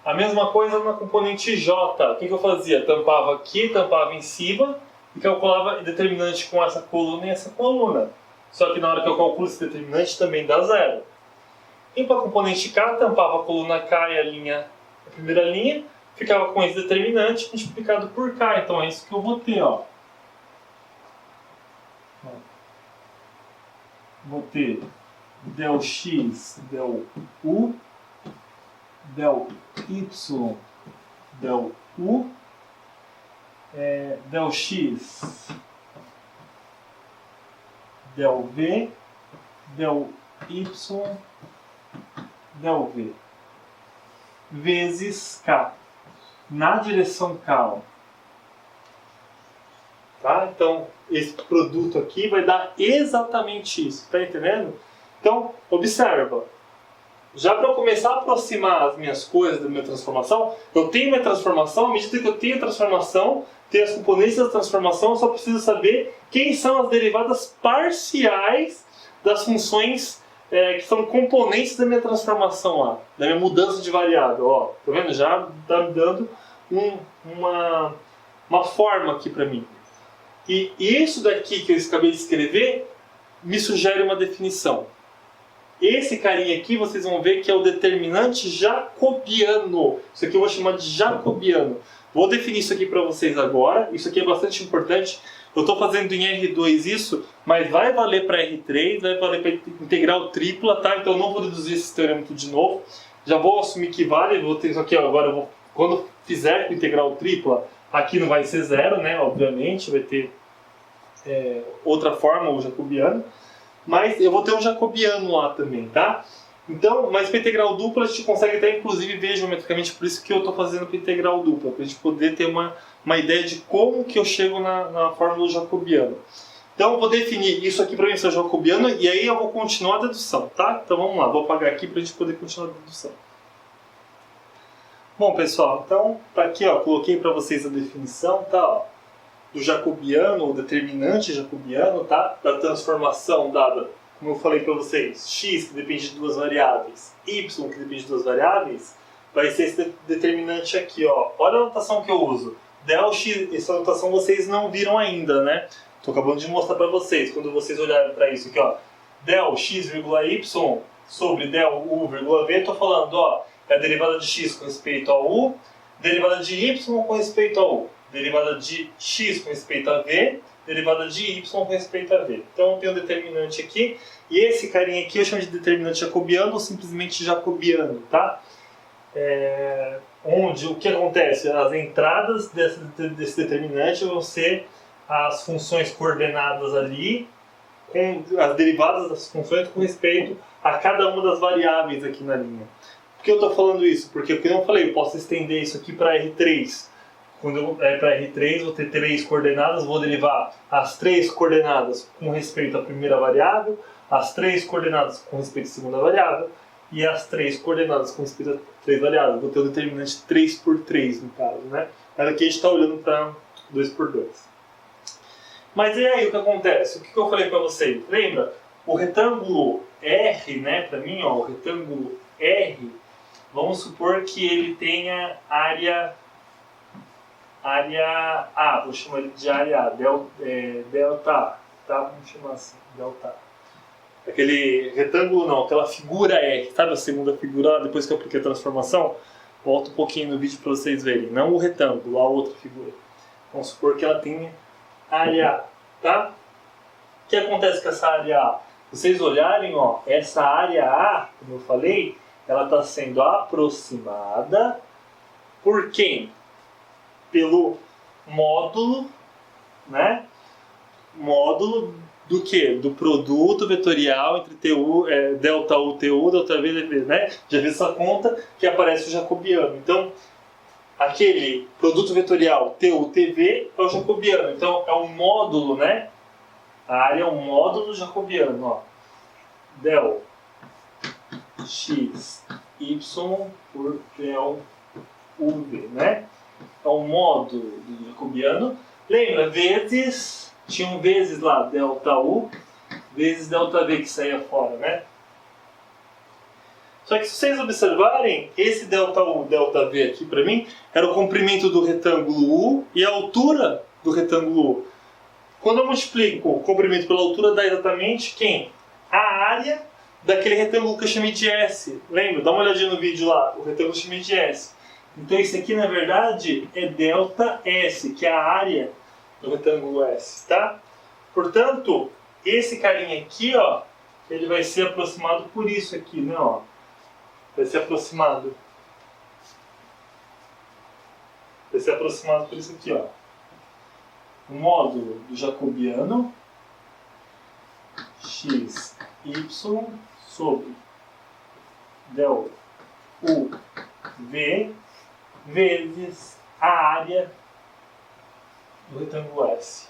A mesma coisa na componente j. O que eu fazia? Tampava aqui, tampava em cima e calculava determinante com essa coluna e essa coluna. Só que na hora que eu calculo esse determinante também dá 0. E para a componente k, tampava a coluna k e a primeira linha, ficava com esse determinante multiplicado por k. Então é isso que eu vou ter, ó. Vou ter del x, del u, del y, del u, del x, del v, del y, del v, vezes k, na direção k, ó. Tá? Então, esse produto aqui vai dar exatamente isso, tá entendendo? Então, observa. Já para eu começar a aproximar as minhas coisas da minha transformação, eu tenho minha transformação, à medida que eu tenho a transformação, tenho as componentes da transformação, eu só preciso saber quem são as derivadas parciais das funções que são componentes da minha transformação lá, da minha mudança de variável. Ó, tá vendo? Já está me dando uma forma aqui para mim. E isso daqui que eu acabei de escrever me sugere uma definição. Esse carinha aqui vocês vão ver que é o determinante jacobiano. Isso aqui eu vou chamar de jacobiano. Vou definir isso aqui para vocês agora. Isso aqui é bastante importante. Eu estou fazendo em R2 isso, mas vai valer para R3, vai valer para integral tripla, tá? Então eu não vou deduzir esse teorema tudo de novo. Já vou assumir que vale. Vou ter isso aqui, ó. Agora eu vou, quando fizer com integral tripla, aqui não vai ser zero, né? Obviamente, vai ter outra forma, o jacobiano. Mas eu vou ter um jacobiano lá também, tá? Então, mas para integral dupla a gente consegue até inclusive ver geometricamente, por isso que eu estou fazendo para integral dupla, para a gente poder ter uma ideia de como que eu chego na fórmula do jacobiano. Então eu vou definir isso aqui para mim ser jacobiano e aí eu vou continuar a dedução, tá? Então vamos lá, vou apagar aqui para a gente poder continuar a dedução. Bom pessoal, então tá aqui, ó, coloquei para vocês a definição, tá, ó, do jacobiano, ou determinante jacobiano, tá? Da transformação dada, como eu falei para vocês, x que depende de duas variáveis, y que depende de duas variáveis, vai ser esse determinante aqui, ó. Olha a notação que eu uso. Del x, essa notação vocês não viram ainda, né? Estou acabando de mostrar para vocês, quando vocês olharem para isso aqui, ó. Del x, y sobre del u, v, estou falando, ó, é a derivada de x com respeito ao u, derivada de y com respeito ao u, derivada de x com respeito a v, derivada de y com respeito a v. Então eu tenho um determinante aqui, e esse carinha aqui eu chamo de determinante jacobiano ou simplesmente jacobiano, tá? Onde o que acontece? As entradas desse determinante vão ser as funções coordenadas ali, com as derivadas das funções com respeito a cada uma das variáveis aqui na linha. Por que eu estou falando isso? Porque, como eu falei, eu posso estender isso aqui para R3. Quando é para R3, vou ter 3 coordenadas, vou derivar as 3 coordenadas com respeito à primeira variável, as 3 coordenadas com respeito à segunda variável, e as 3 coordenadas com respeito a 3 variáveis. Vou ter o determinante 3 por 3 no caso, né? Mas aqui a gente está olhando para 2 por 2. Mas e aí o que acontece? O que eu falei para vocês? Lembra? O retângulo R, né? Para mim, ó, o retângulo R, vamos supor que ele tenha área A, vou chamar ele de área A, delta A, tá? Vamos chamar assim, delta A. Aquele retângulo não, aquela figura R, sabe a segunda figura, depois que eu apliquei a transformação? Volto um pouquinho no vídeo para vocês verem, não o retângulo, a outra figura. Vamos supor que ela tenha área A, tá? O que acontece com essa área A? Vocês olharem, ó, essa área A, como eu falei, ela está sendo aproximada por quem? Pelo módulo, né? Módulo do que? Do produto vetorial entre TU, delta U, TU, delta V, DV, né? Já fez essa conta que aparece o jacobiano. Então, aquele produto vetorial TU, TV é o jacobiano. Então, é um módulo, né? A área é um módulo jacobiano, ó. Del x, y por del UV, né? É um módulo do jacobiano. Lembra, vezes, tinham vezes lá, delta U, vezes delta V que saía fora, né? Só que se vocês observarem, esse delta U, delta V aqui para mim, era o comprimento do retângulo U e a altura do retângulo U. Quando eu multiplico o comprimento pela altura, dá exatamente quem? A área daquele retângulo que eu chamei de S. Lembra? Dá uma olhadinha no vídeo lá, o retângulo que eu chamei de S. Então isso aqui, na verdade, é delta S, que é a área do retângulo S, tá? Portanto, esse carinha aqui, ó, ele vai ser aproximado por isso aqui, né, ó. Vai ser aproximado. Vai ser aproximado por isso aqui, ó. O módulo do jacobiano x, y sobre del u, v vezes a área do retângulo S.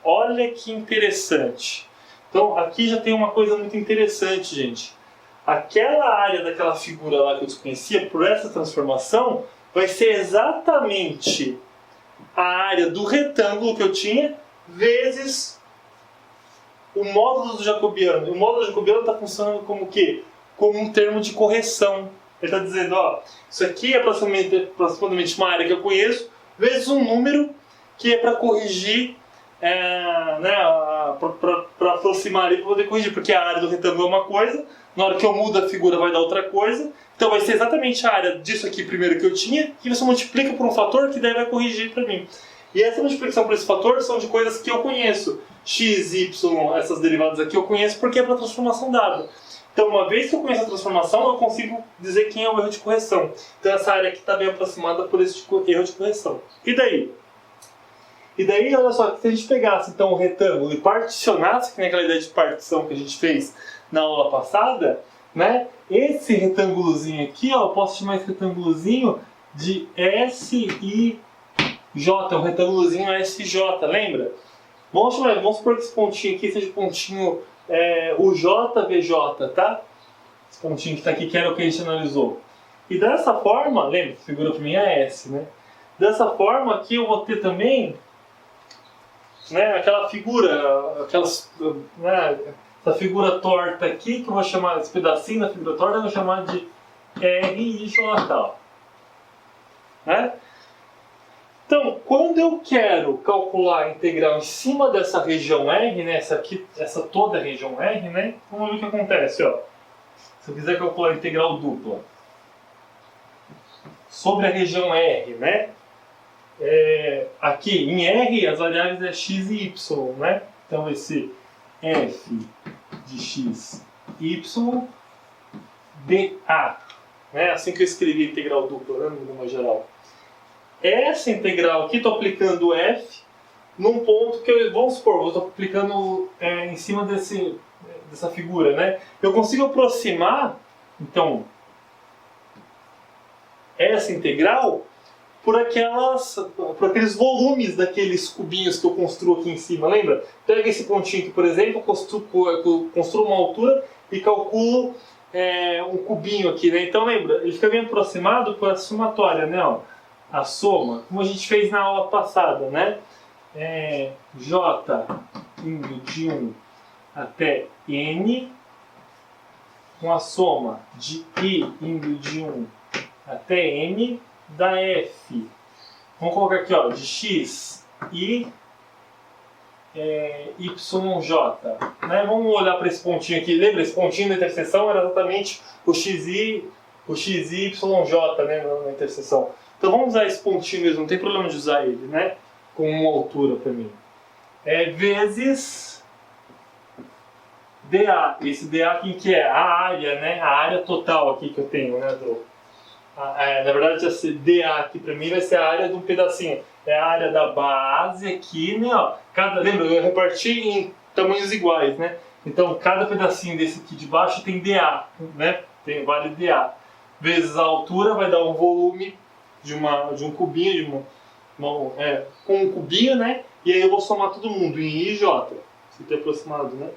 Olha que interessante. Então, aqui já tem uma coisa muito interessante, gente. Aquela área daquela figura lá que eu desconhecia, por essa transformação, vai ser exatamente a área do retângulo que eu tinha, vezes o módulo do jacobiano. O módulo do jacobiano está funcionando como o quê? Como um termo de correção. Ele está dizendo, ó, isso aqui é aproximadamente uma área que eu conheço, vezes um número que é para corrigir, né, para aproximar ali, para poder corrigir, porque a área do retângulo é uma coisa, na hora que eu mudo a figura vai dar outra coisa, então vai ser exatamente a área disso aqui primeiro que eu tinha, que você multiplica por um fator que daí vai corrigir para mim. E essa multiplicação por esse fator são de coisas que eu conheço. X, Y, essas derivadas aqui eu conheço porque é para transformação dada. Então, uma vez que eu conheço a transformação, eu consigo dizer quem é o erro de correção. Então, essa área aqui está bem aproximada por esse erro de correção. E daí? E daí, olha só, se a gente pegasse então o retângulo e particionasse, que nem aquela ideia de partição que a gente fez na aula passada, né? Esse retângulozinho aqui, ó, eu posso chamar esse retângulozinho de SIJ, um retângulozinho SJ, lembra? Vamos supor que esse pontinho aqui seja o pontinho UJVJ, tá? Esse pontinho que está aqui, que era o que a gente analisou. E dessa forma, lembra, a figura para mim é S, né? Dessa forma aqui eu vou ter também, né, aquela figura, né, essa figura torta aqui, que eu vou chamar, esse pedacinho da figura torta eu vou chamar de RIJ, né? Então, quando eu quero calcular a integral em cima dessa região R, né, essa toda a região R, né, vamos ver o que acontece, ó. Se eu quiser calcular a integral dupla sobre a região R, né, aqui em R as variáveis é x e y, né, então vai ser f de x, y, dA, né, assim que eu escrevi a integral dupla, né, no geral. Essa integral aqui, estou aplicando f num ponto que vamos supor, estou aplicando em cima dessa figura, né? Eu consigo aproximar, então, essa integral por aqueles volumes daqueles cubinhos que eu construo aqui em cima, lembra? Pega esse pontinho aqui, por exemplo, construo uma altura e calculo um cubinho aqui, né? Então lembra, ele fica bem aproximado por essa somatória, né? Ó. A soma, como a gente fez na aula passada, né? J indo de 1 até N, com a soma de I indo de 1 até N, dá F. Vamos colocar aqui, ó, de X e YJ. Né? Vamos olhar para esse pontinho aqui. Lembra, esse pontinho da interseção era exatamente o XI e YJ, né, na interseção. Então vamos usar esse pontinho mesmo, não tem problema de usar ele, né? Com uma altura para mim. Vezes dA. Esse dA quem que é? A área, né? A área total aqui que eu tenho, né? Na verdade, esse dA aqui para mim vai ser a área de um pedacinho. É a área da base aqui, né? Ó. Lembra, eu reparti em tamanhos iguais, né? Então cada pedacinho desse aqui de baixo tem dA, né? Vale dA. Vezes a altura vai dar um volume de um cubinho, com um cubinho, né? E aí eu vou somar todo mundo em I e J, se ter aproximado, né?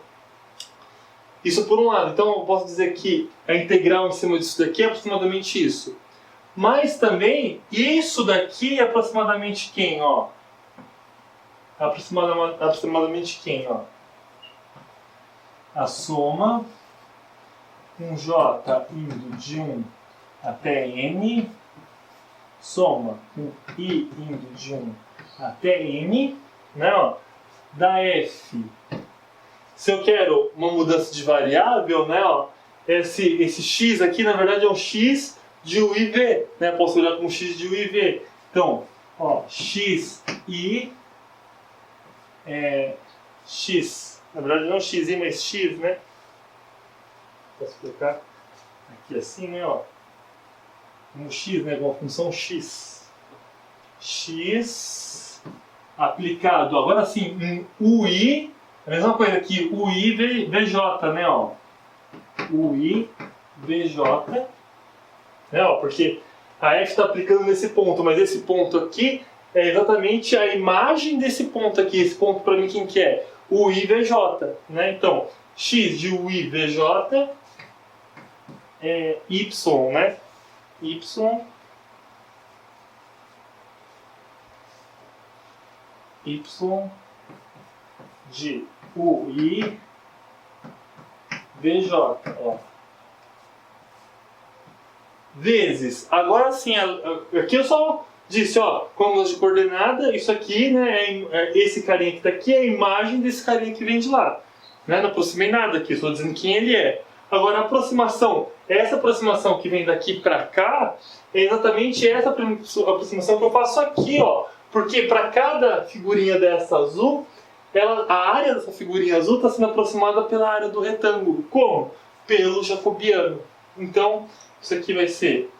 Isso por um lado. Então eu posso dizer que a integral em cima disso daqui é aproximadamente isso. Mas também isso daqui é aproximadamente quem, ó? Aproximadamente quem, ó? A soma com J indo de 1 até N, soma com I indo de 1 até N, né, ó, dá F. Se eu quero uma mudança de variável, né, ó, esse x aqui na verdade é um x de u e v, né, posso olhar como x de u e v. Então, ó, x i x, na verdade não x i, mas x, né? Posso colocar aqui assim, né, ó, um x, né, com a função x. X aplicado, agora sim, em ui, a mesma coisa aqui, ui vj, né, ó. Ui vj, né, ó, porque a f está aplicando nesse ponto, mas esse ponto aqui é exatamente a imagem desse ponto aqui. Esse ponto para mim quem que é? Ui vj, né? Então, x de ui vj é y, né? Y de ui vj, ó. Vezes, agora sim, aqui eu só disse, ó, com ângulos de coordenada, isso aqui, né, esse carinha que está aqui é a imagem desse carinha que vem de lá, né? Não aproximei nada aqui, estou dizendo quem ele é. Agora a aproximação, essa aproximação que vem daqui para cá, é exatamente essa aproximação que eu faço aqui, ó, porque para cada figurinha dessa azul, a área dessa figurinha azul está sendo aproximada pela área do retângulo. Como? Pelo jacobiano. Então, isso aqui vai ser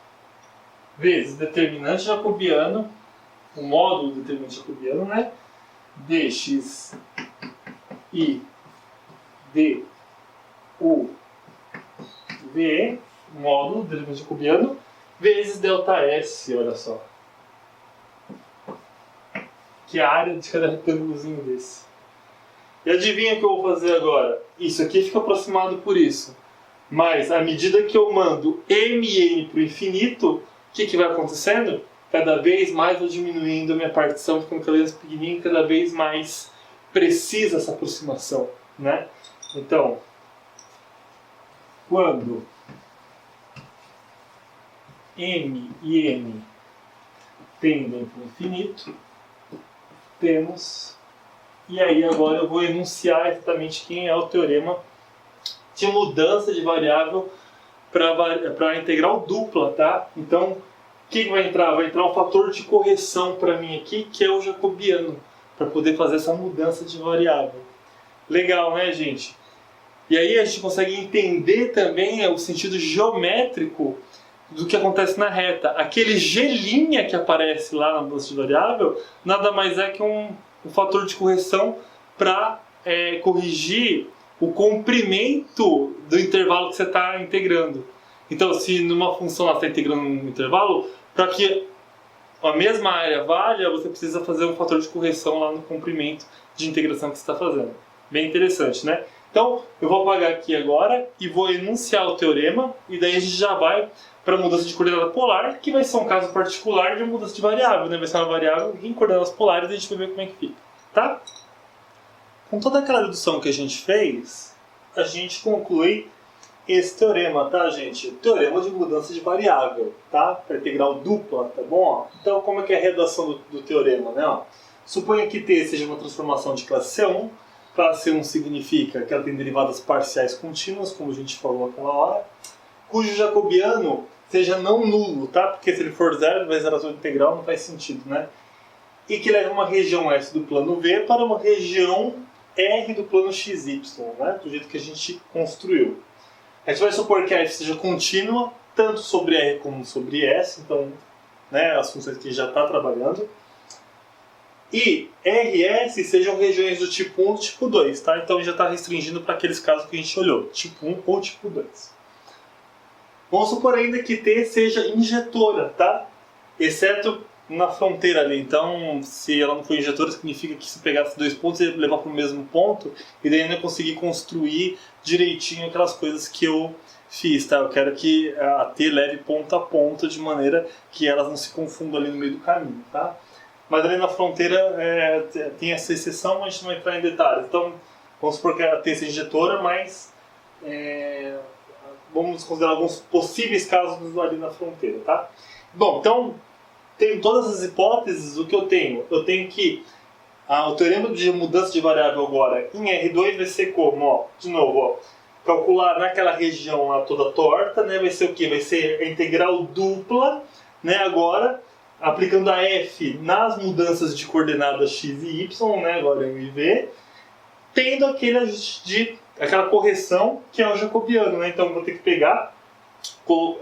vezes determinante jacobiano, o módulo do determinante jacobiano, né? Dx e du DE, módulo, derivativo jacobiano, vezes ΔS, olha só. Que é a área de cada retângulozinho desse. E adivinha o que eu vou fazer agora? Isso aqui fica aproximado por isso. Mas, à medida que eu mando mn para o infinito, o que vai acontecendo? Cada vez mais vou diminuindo a minha partição, ficando cada vez pequenininho, cada vez mais precisa essa aproximação, né? Então, quando m e n tendem para o infinito, temos... E aí agora eu vou enunciar exatamente quem é o teorema de mudança de variável para integral dupla, tá? Então, o que vai entrar? Vai entrar um fator de correção para mim aqui, que é o jacobiano, para poder fazer essa mudança de variável. Legal, né, gente? E aí a gente consegue entender também o sentido geométrico do que acontece na reta. Aquele G' que aparece lá na mudança de variável, nada mais é que um fator de correção para corrigir o comprimento do intervalo que você está integrando. Então, se numa função você está integrando um intervalo, para que a mesma área valha, você precisa fazer um fator de correção lá no comprimento de integração que você está fazendo. Bem interessante, né? Então, eu vou apagar aqui agora e vou enunciar o teorema, e daí a gente já vai para a mudança de coordenada polar, que vai ser um caso particular de mudança de variável, né? Vai ser uma variável em coordenadas polares e a gente vai ver como é que fica, tá? Com toda aquela dedução que a gente fez, a gente conclui esse teorema, tá, gente? Teorema de mudança de variável, tá? Para integral dupla, tá bom? Então, como é que é a redação do teorema, né? Ó, suponha que T seja uma transformação de classe C1. Classe C1 significa que ela tem derivadas parciais contínuas, como a gente falou aquela hora, cujo jacobiano seja não nulo, tá? Porque se ele for zero, ele vai zerar sua integral, não faz sentido, né? E que leva uma região S do plano V para uma região R do plano XY, né? Do jeito que a gente construiu. A gente vai supor que a F seja contínua, tanto sobre R como sobre S, então, né, as funções que a gente já está trabalhando. E RS sejam regiões do tipo 1 e do tipo 2, tá? Então já está restringindo para aqueles casos que a gente olhou, tipo 1 ou tipo 2. Vamos supor ainda que T seja injetora, tá? Exceto na fronteira ali. Então, se ela não for injetora, significa que se pegasse dois pontos, ia levar para o mesmo ponto, e daí eu não ia conseguir construir direitinho aquelas coisas que eu fiz, tá? Eu quero que a T leve ponta a ponta, de maneira que elas não se confundam ali no meio do caminho, tá? Mas ali na fronteira tem essa exceção, mas a gente não vai entrar em detalhes. Então, vamos supor que a T seja injetora, mas vamos considerar alguns possíveis casos ali na fronteira, tá? Bom, então, tem todas as hipóteses. O que eu tenho? Eu tenho que o teorema de mudança de variável agora em R2 vai ser como? Ó, de novo, ó, calcular naquela região lá toda torta, né? Vai ser o quê? Vai ser a integral dupla, né? Agora, aplicando a f nas mudanças de coordenadas x e y, né? Agora em v, tendo aquele ajuste aquela correção que é o jacobiano, né? Então, vou ter que pegar,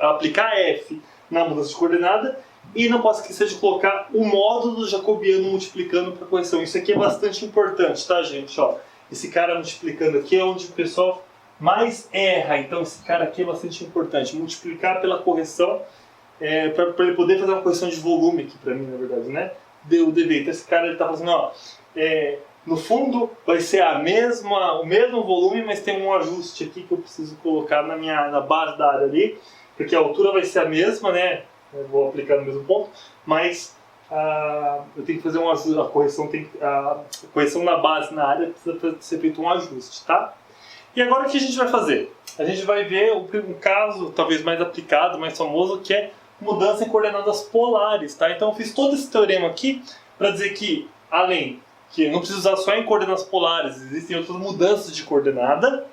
aplicar f na mudança de coordenada, e não posso esquecer de colocar o módulo do jacobiano multiplicando para a correção. Isso aqui é bastante importante, tá, gente? Ó, esse cara multiplicando aqui é onde o pessoal mais erra. Então, esse cara aqui é bastante importante. Multiplicar pela correção, para ele poder fazer uma correção de volume aqui para mim, na verdade, né? O DV. Então, esse cara está fazendo, ó, no fundo vai ser o mesmo volume, mas tem um ajuste aqui que eu preciso colocar na base da área ali, porque a altura vai ser a mesma, né? Eu vou aplicar no mesmo ponto, mas eu tenho que fazer um ajuste, a correção na base, na área, precisa ser feito um ajuste, tá? E agora o que a gente vai fazer? A gente vai ver um caso talvez mais aplicado, mais famoso, que é mudança em coordenadas polares, tá? Então eu fiz todo esse teorema aqui para dizer que, além que eu não preciso usar só em coordenadas polares, existem outras mudanças de coordenada,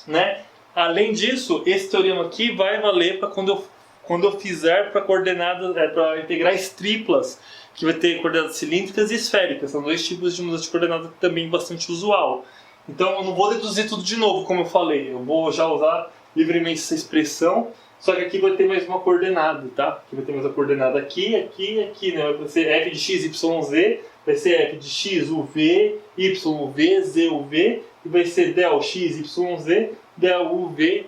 né? Além disso, esse teorema aqui vai valer para quando eu fizer para coordenadas, para integrais triplas, que vai ter coordenadas cilíndricas e esféricas. São dois tipos de mudança de coordenada também bastante usual. Então eu não vou deduzir tudo de novo, como eu falei. Eu vou já usar livremente essa expressão, só que aqui vai ter mais uma coordenada, tá? Aqui vai ter mais uma coordenada aqui, aqui e aqui, né? Vai ser f de x, y, z, vai ser f de x, u, v, y, v, z, u, v, e vai ser del x, y, z, del u, v,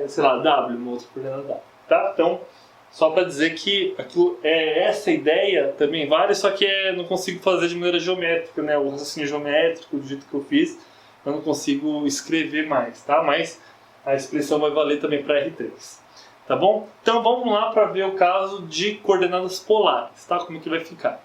sei lá, W, uma outra coordenada W, tá? Então, só para dizer que aquilo, essa ideia também vale, só que não consigo fazer de maneira geométrica, né? O raciocínio geométrico, do jeito que eu fiz, eu não consigo escrever mais, tá? Mas a expressão vai valer também para R3, tá bom? Então vamos lá para ver o caso de coordenadas polares, tá? Como que vai ficar.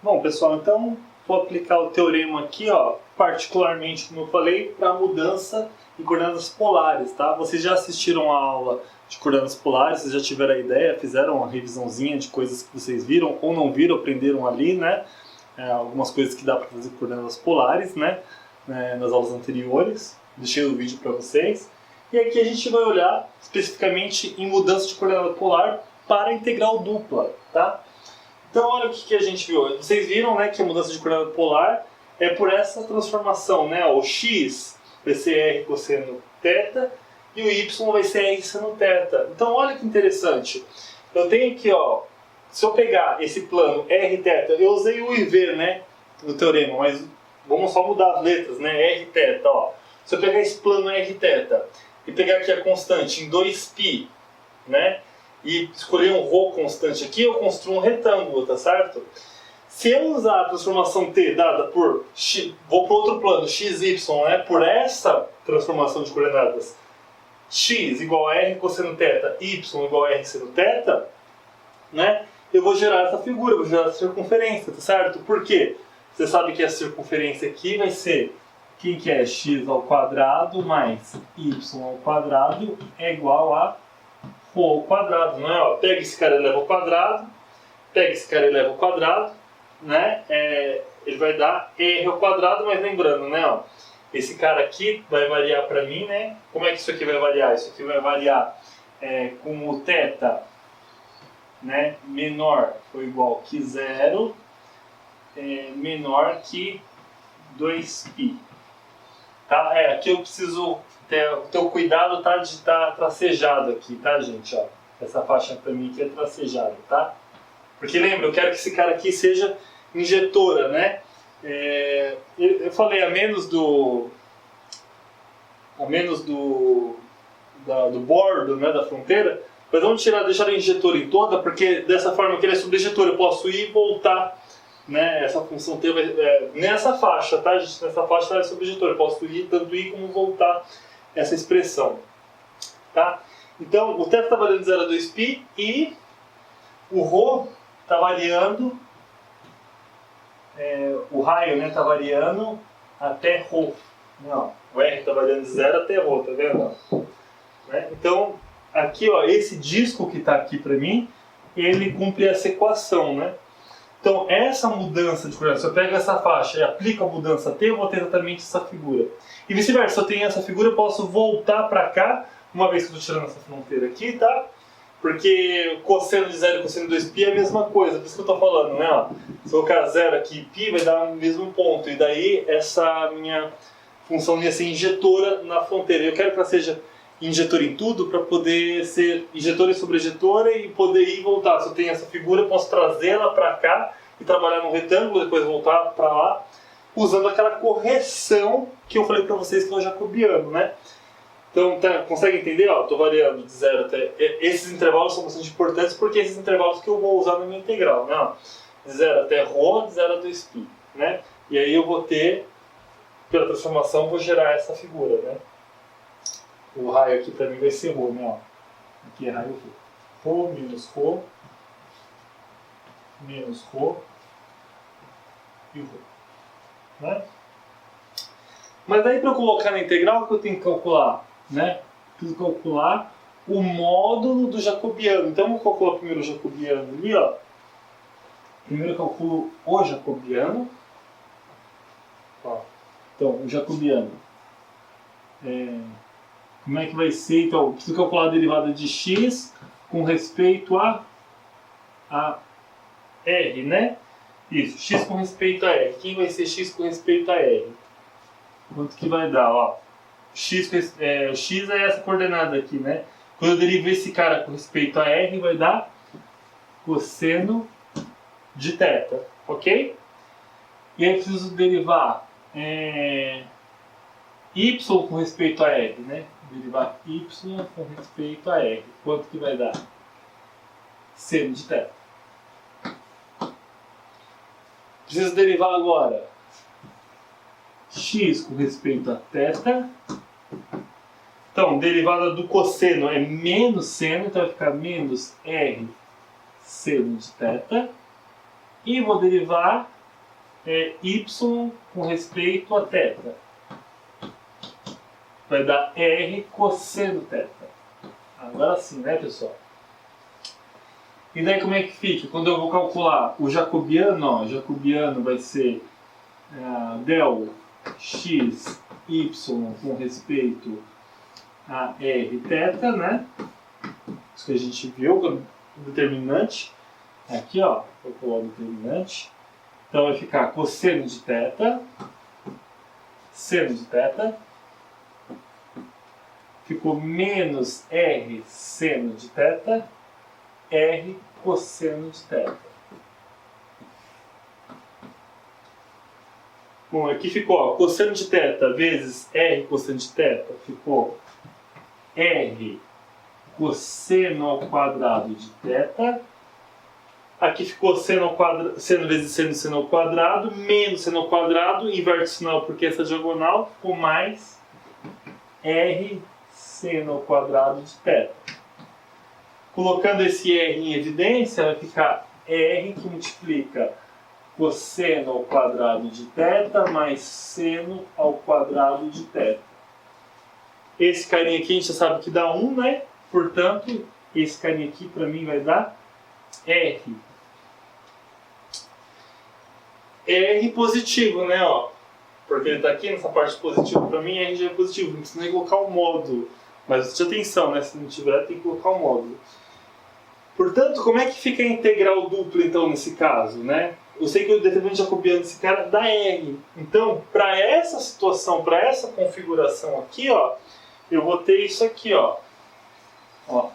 Bom, pessoal, então vou aplicar o teorema aqui, ó, particularmente, como eu falei, para mudança em coordenadas polares, tá? Vocês já assistiram a aula de coordenadas polares, vocês já tiveram a ideia, fizeram uma revisãozinha de coisas que vocês viram ou não viram, aprenderam ali, né? Algumas coisas que dá para fazer com coordenadas polares, né? Nas aulas anteriores, deixei o vídeo para vocês. E aqui a gente vai olhar especificamente em mudança de coordenada polar para integral dupla, tá? Então olha o que a gente viu. Vocês viram, né, que a mudança de coordenada polar é por essa transformação, né? O x vai ser r cosseno θ e o y vai ser r seno θ. Então olha que interessante. Eu tenho aqui, ó, se eu pegar esse plano r θ, eu usei o e ver, né, no teorema, mas vamos só mudar as letras, né? R θ, ó. Se eu pegar esse plano r θ e pegar aqui a constante em 2π, né? E escolher um ρ constante aqui, eu construo um retângulo, tá certo? Se eu usar a transformação t dada por x, vou para outro plano, xy, né? Por essa transformação de coordenadas, x igual a r cosseno θ, y igual a r seno θ, né? Eu vou gerar essa figura, vou gerar essa circunferência, tá certo? Por quê? Você sabe que a circunferência aqui vai ser, quem que é? X ao quadrado mais y ao quadrado é igual a ρ ao quadrado, não é? Ó, pega esse cara e eleva ao quadrado, pega esse cara e eleva ao quadrado, né? Ele vai dar r ao quadrado, mas lembrando, né? Ó, esse cara aqui vai variar para mim, né? Como é que isso aqui vai variar? Isso aqui vai variar com o θ, né, menor ou igual que 0, menor que 2π. Tá? Aqui eu preciso ter o cuidado, tá, de estar tracejado aqui, tá, gente? Ó, essa faixa para mim aqui é tracejada, tá? Porque lembra, eu quero que esse cara aqui seja injetora, né? Eu falei a menos do bordo, né, da fronteira, mas vamos deixar a injetora em toda, porque dessa forma que ele é subjetor, eu posso ir e voltar, né? Essa função t vai, nessa faixa, tá, gente? Nessa faixa ela é subjetor, eu posso tanto ir como voltar essa expressão, tá? Então o θ está variando de 0 a 2π e o ρ está variando, o raio, né, está variando até ρ. Não, o r está variando de 0 até ρ, tá vendo? Né? Então aqui, ó, esse disco que está aqui para mim, ele cumpre essa equação, né? Então, essa mudança de coordenadas, se eu pego essa faixa e aplico a mudança t, eu vou ter exatamente essa figura. E vice-versa, se eu tenho essa figura, eu posso voltar para cá, uma vez que eu estou tirando essa fronteira aqui, tá? Porque cosseno de 0 e cosseno de 2π é a mesma coisa, por isso que eu estou falando, né? Ó, se eu colocar 0 aqui e π, vai dar o mesmo ponto. E daí, essa minha função ia ser injetora na fronteira. Eu quero que ela seja injetora em tudo para poder ser injetora e sobrejetora e poder ir e voltar. Se eu tenho essa figura, eu posso trazê-la para cá e trabalhar no retângulo, depois voltar para lá, usando aquela correção que eu falei para vocês que é o jacobiano, né? Então, consegue entender? Estou variando de 0 até... Esses intervalos são bastante importantes porque esses intervalos que eu vou usar na minha integral, né? Ó, de 0 até ρ, de 0 a 2π, né? E aí eu vou ter, pela transformação, vou gerar essa figura, né? O raio aqui para mim vai ser ρ, né? Ó. Aqui é raio ρ. ρ menos ρ e o ρ. Né? Mas aí para eu colocar na integral, o que eu tenho que calcular? Né? Preciso calcular o módulo do jacobiano. Então vamos calcular primeiro o jacobiano ali, ó. Primeiro eu calculo o jacobiano. Ó. Então, o jacobiano. Como é que vai ser? Então, eu preciso calcular a derivada de x com respeito a r, né? Isso, x com respeito a r. Quem vai ser x com respeito a r? Quanto que vai dar? Ó, x é essa coordenada aqui, né? Quando eu derivo esse cara com respeito a r, vai dar cosseno de θ, ok? E aí eu preciso derivar y com respeito a r, né? Derivar y com respeito a r. Quanto que vai dar? Seno de θ. Preciso derivar agora x com respeito a θ. Então, derivada do cosseno é menos seno, então vai ficar menos r seno de θ. E vou derivar y com respeito a θ. Vai dar r cosseno θ. Agora sim, né, pessoal? E daí como é que fica? Quando eu vou calcular o jacobiano, ó, o jacobiano vai ser del x, y com respeito a r θ, né? Isso que a gente viu, o determinante. Aqui, ó, vou colocar o determinante. Então vai ficar cosseno de θ, seno de θ. Ficou menos r seno de θ, r cosseno de θ. Bom, aqui ficou, ó, cosseno de θ vezes r cosseno de θ, ficou r cosseno ao quadrado de θ. Aqui ficou seno ao quadrado, seno vezes seno, seno ao quadrado, menos seno ao quadrado, inverte o sinal porque essa diagonal, ficou mais r seno ao quadrado de θ. Colocando esse r em evidência, vai ficar r que multiplica cosseno ao quadrado de θ mais seno ao quadrado de θ. Esse carinha aqui a gente já sabe que dá 1, né? Portanto, esse carinha aqui para mim vai dar r. R positivo, né? Ó, porque ele está aqui nessa parte positiva, para mim R já é positivo, não precisa nem colocar o módulo. Mas preste atenção, né? Se não tiver, tem que colocar o módulo. Portanto, como é que fica a integral dupla, então, nesse caso, né? Eu sei que o determinante jacobiano desse cara dá R. Então, para essa situação, para essa configuração aqui, ó, eu vou ter isso aqui, ó. Ó.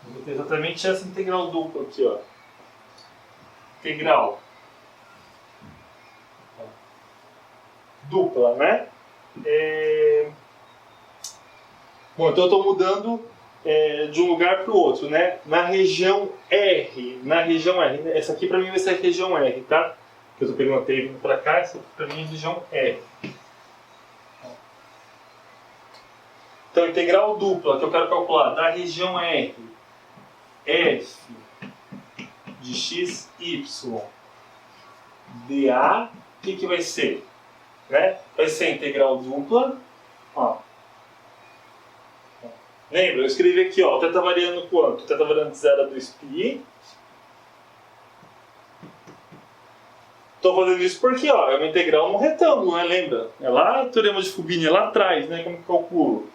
Eu vou ter exatamente essa integral dupla aqui, ó. Integral dupla, né? Bom, então eu estou mudando de um lugar para o outro, né? Na região R, essa aqui para mim vai ser a região R, tá? Que eu estou pegando a T vindo para cá, essa aqui para mim é a região R. Então, integral dupla que eu quero calcular da região R, f de x, y, dA, o que vai ser? Né? Vai ser a integral dupla, ó. Lembra? Eu escrevi aqui, ó, o θ está variando quanto? O θ está variando de 0 a 2π. Estou fazendo isso porque, ó, é uma integral num retângulo, né? Lembra? É lá o teorema de Fubini, é lá atrás, né? Como que calculo?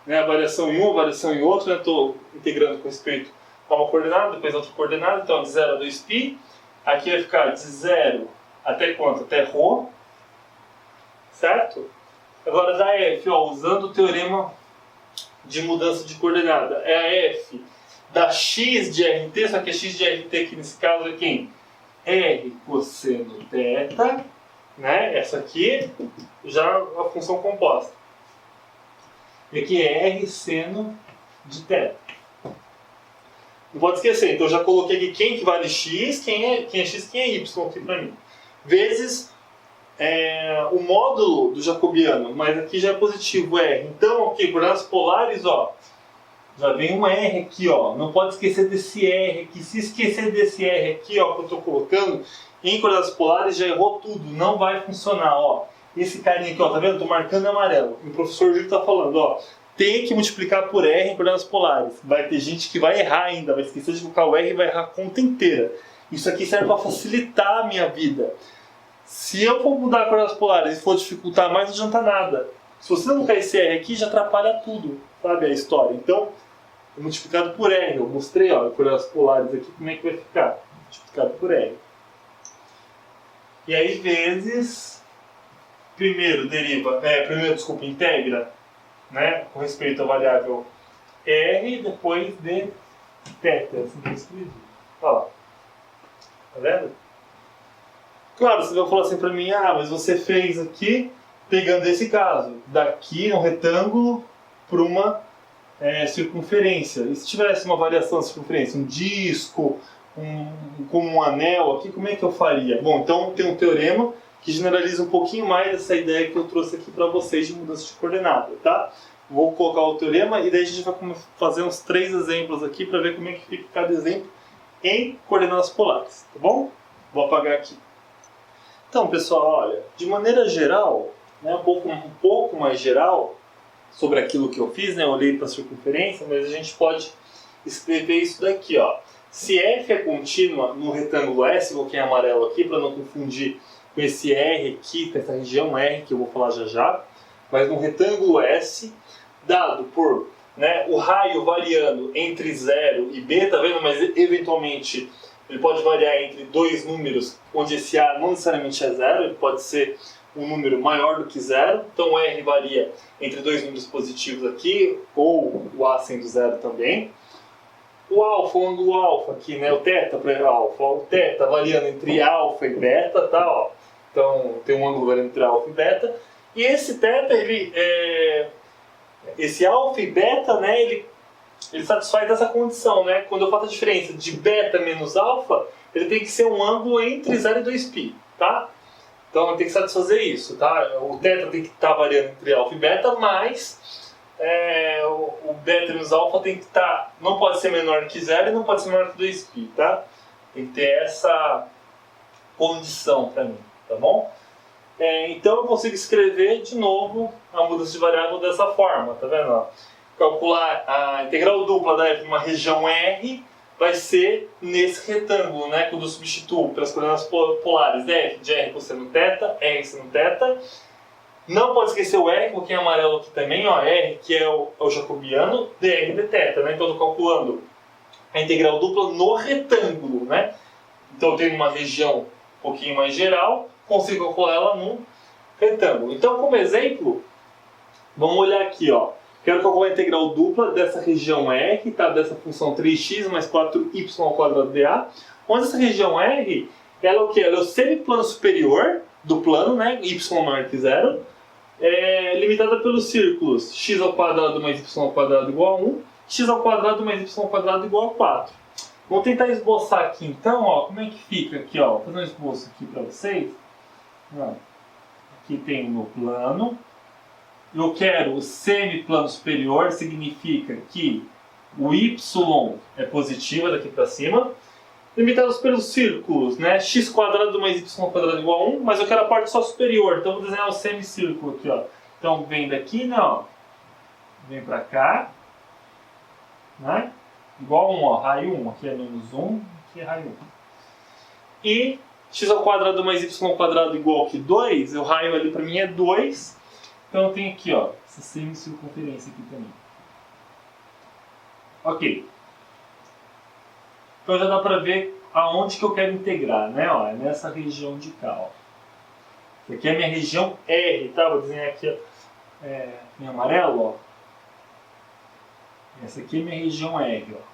Né? A variação em um, a variação em outro, né? Estou integrando com respeito a uma coordenada, depois a outra coordenada, então de 0 a 2π. Aqui vai ficar de 0 até quanto? Até ρ. Certo? Agora da f, ó, usando o teorema de mudança de coordenada, é a f da x de rt, só que a x de rt aqui nesse caso é quem? R cosseno θ, né? Essa aqui já a função composta. E aqui é R seno de θ. Não pode esquecer, então eu já coloquei aqui quem que vale x, quem é x, quem é y aqui para mim. Vezes o módulo do jacobiano, mas aqui já é positivo R. Então, aqui, coordenadas polares, ó, já vem um R aqui, ó. Não pode esquecer desse R aqui. Se esquecer desse R aqui, ó, que eu estou colocando, em coordenadas polares já errou tudo. Não vai funcionar, ó. Esse carinha aqui, ó, tá vendo? Estou marcando em amarelo. O professor Júlio está falando, ó, tem que multiplicar por R em coordenadas polares. Vai ter gente que vai errar ainda, vai esquecer de colocar o R e vai errar a conta inteira. Isso aqui serve para facilitar a minha vida. Se eu for mudar coordenadas polares e for dificultar mais, não adianta nada. Se você não quer esse R aqui, já atrapalha tudo, sabe, a história. Então, é multiplicado por R. Eu mostrei, ó, coordenadas polares aqui, como é que vai ficar. Multiplicado por R. E aí, vezes... Primeiro integra, né, com respeito à variável R, depois de θ, assim que eu escrevi. Olha lá. Tá vendo? Claro, você vai falar assim pra mim, ah, mas você fez aqui pegando esse caso, daqui um retângulo para uma circunferência. E se tivesse uma variação da circunferência, um disco, como um anel aqui, como é que eu faria? Bom, então tem um teorema que generaliza um pouquinho mais essa ideia que eu trouxe aqui para vocês de mudança de coordenada, tá? Vou colocar o teorema e daí a gente vai fazer uns 3 exemplos aqui para ver como é que fica cada exemplo em coordenadas polares, tá bom? Vou apagar aqui. Então, pessoal, olha, de maneira geral, né, um pouco mais geral sobre aquilo que eu fiz, né, eu olhei para a circunferência, mas a gente pode escrever isso daqui, ó. Se f é contínua no retângulo S, coloquei em amarelo aqui para não confundir com esse R aqui, com essa região R que eu vou falar já já, mas no retângulo S, dado por, né, o raio variando entre 0 e B, tá vendo? Mas eventualmente ele pode variar entre dois números, onde esse A não necessariamente é 0, ele pode ser um número maior do que 0, então o R varia entre dois números positivos aqui, ou o A sendo 0 também. O alfa, o ângulo alfa aqui, né, o teta para alfa, o teta variando entre alfa e beta, tá, ó. Então tem um ângulo variando entre alfa e beta. E esse teta, esse alfa e beta, né, ele satisfaz essa condição, né? Quando eu faço a diferença de beta menos alfa, ele tem que ser um ângulo entre 0 e 2π, tá? Então tem que satisfazer isso, tá? O teta tem que estar variando entre alfa e beta, mas o beta menos alfa tem que estar, não pode ser menor que 0 e não pode ser menor que 2π, tá? Tem que ter essa condição para mim, tá bom? Então eu consigo escrever de novo a mudança de variável dessa forma, tá vendo? Ó? Calcular a integral dupla da f numa região R vai ser nesse retângulo, né? Quando eu substituo pelas coordenadas polares f de r cosseno θ, r seno θ. Não pode esquecer o r, coloquei em amarelo aqui também, ó, r que é o jacobiano, dr dθ, né? Então eu estou calculando a integral dupla no retângulo, né? Então eu tenho uma região um pouquinho mais geral, consigo calcular ela num retângulo. Então, como exemplo, vamos olhar aqui, ó. Quero calcular a integral dupla dessa região R, tá? Dessa função 3x mais 4y ao quadrado dA, onde essa região R, ela é o quê? Ela é o semiplano superior do plano, né? Y maior que 0, limitada pelos círculos x ao quadrado mais y ao quadrado igual a 1, x ao quadrado mais y ao quadrado igual a 4. Vou tentar esboçar aqui então, ó, como é que fica aqui, ó. Vou fazer um esboço aqui para vocês. Ó, aqui tem o meu plano. Eu quero o semiplano superior, significa que o y é positivo daqui para cima. Limitados pelos círculos, né? X quadrado mais y quadrado igual a 1, mas eu quero a parte só superior, então vou desenhar o semicírculo aqui, ó. Então vem daqui, não. Vem para cá, né? Igual a 1, ó, raio 1, aqui é menos 1, aqui é raio 1. E x ao quadrado mais y ao quadrado igual que 2, o raio ali para mim é 2. Então eu tenho aqui, ó, essa semicircunferência aqui também. Ok. Então já dá para ver aonde que eu quero integrar, né? Ó, é nessa região de cá, ó. Essa aqui é a minha região R, tá? Vou desenhar aqui, ó, em amarelo, ó. Essa aqui é a minha região R, ó.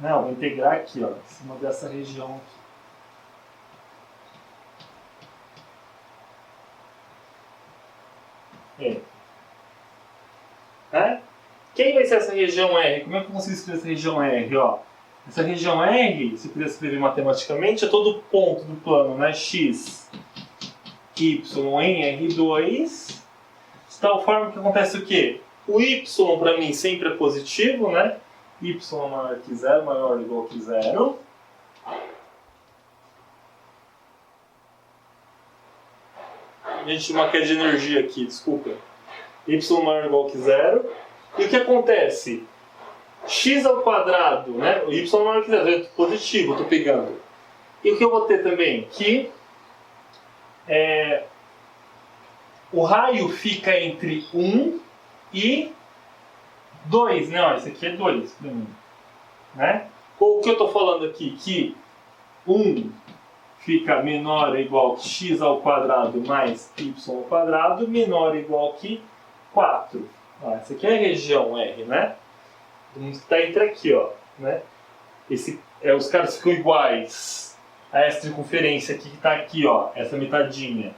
Não, vou integrar aqui, ó, em cima dessa região aqui. Quem vai ser essa região R? Como é que eu consigo escrever essa região R? Ó? Essa região R, se eu quiser escrever matematicamente, é todo ponto do plano, né? X, Y em R2, de tal forma que acontece o quê? O Y para mim sempre é positivo, né? Y maior que 0, maior ou igual que 0. Gente, uma queda de energia aqui, desculpa. Y maior ou igual que 0. E o que acontece? X ao quadrado, né? O Y maior que 0, é positivo, eu estou pegando. E o que eu vou ter também? Que o raio fica entre 1 e 2, né? Olha, isso aqui é 2 para mim, né? O que eu estou falando aqui? Que 1 fica menor ou igual que x ao quadrado mais y ao quadrado, menor ou igual que 4. Ó, essa aqui é a região R, né? Que está entre aqui, ó, né? Os caras ficam iguais a essa circunferência aqui que está aqui, ó, essa metadinha.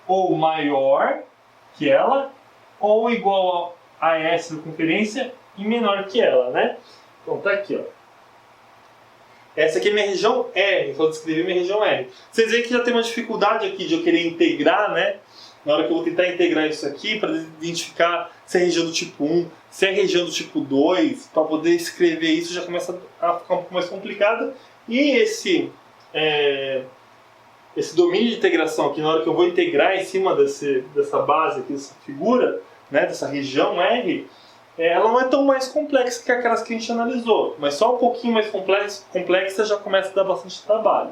Ou maior que ela, ou igual a essa circunferência e menor que ela, né? Então tá aqui, ó. Essa aqui é minha região R, então eu descrevi minha região R. Vocês veem que já tem uma dificuldade aqui de eu querer integrar, né? Na hora que eu vou tentar integrar isso aqui, para identificar se é região do tipo 1, se é região do tipo 2, para poder escrever isso já começa a ficar um pouco mais complicado. E esse domínio de integração aqui, na hora que eu vou integrar em cima dessa base aqui, dessa figura, né, dessa região R, ela não é tão mais complexa que aquelas que a gente analisou, mas só um pouquinho mais complexa já começa a dar bastante trabalho.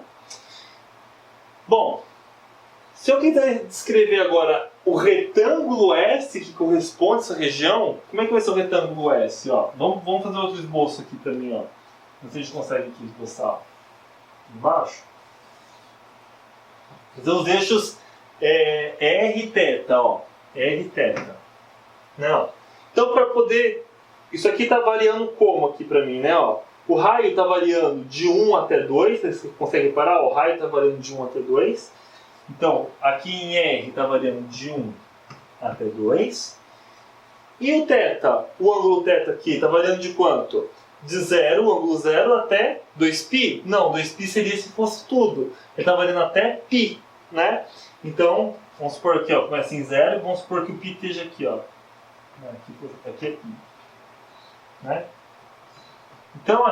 Bom, se eu quiser descrever agora o retângulo S que corresponde a essa região, como é que vai ser o retângulo S? Ó, vamos fazer outro esboço aqui também, ó. Não sei se a gente consegue aqui esboçar embaixo. Então os eixos R θ, ó. R θ. Não. Então para poder... Isso aqui está variando como aqui para mim, né? Ó. O raio está variando de 1 até 2. Você consegue reparar? O raio está variando de 1 até 2. Então, aqui em R está variando de 1 até 2. E o θ, o ângulo θ aqui, está variando de quanto? De 0, o ângulo 0, até 2π? Não, 2π seria se fosse tudo. Ele está variando até π, né? Então, vamos supor aqui, ó, começa em 0 e vamos supor que o π esteja aqui, ó. Aqui é π, né? Então,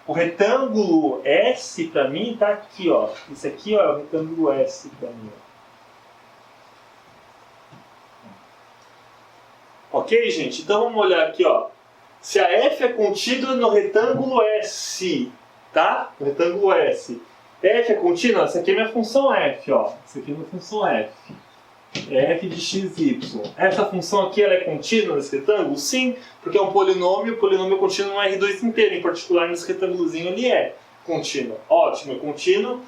o retângulo S para mim está aqui, ó. Isso aqui, ó, é o retângulo S para mim. Ó. Ok, gente? Então vamos olhar aqui, ó. Se a F é contínua no retângulo S, tá? No retângulo S. F é contínua? Essa aqui é minha função F, ó. Essa aqui é minha função F. F de x, y. Essa função aqui ela é contínua nesse retângulo? Sim, porque é um polinômio, o polinômio é contínuo no R2 inteiro, em particular nesse retângulozinho ele é contínuo. Ótimo, é contínuo.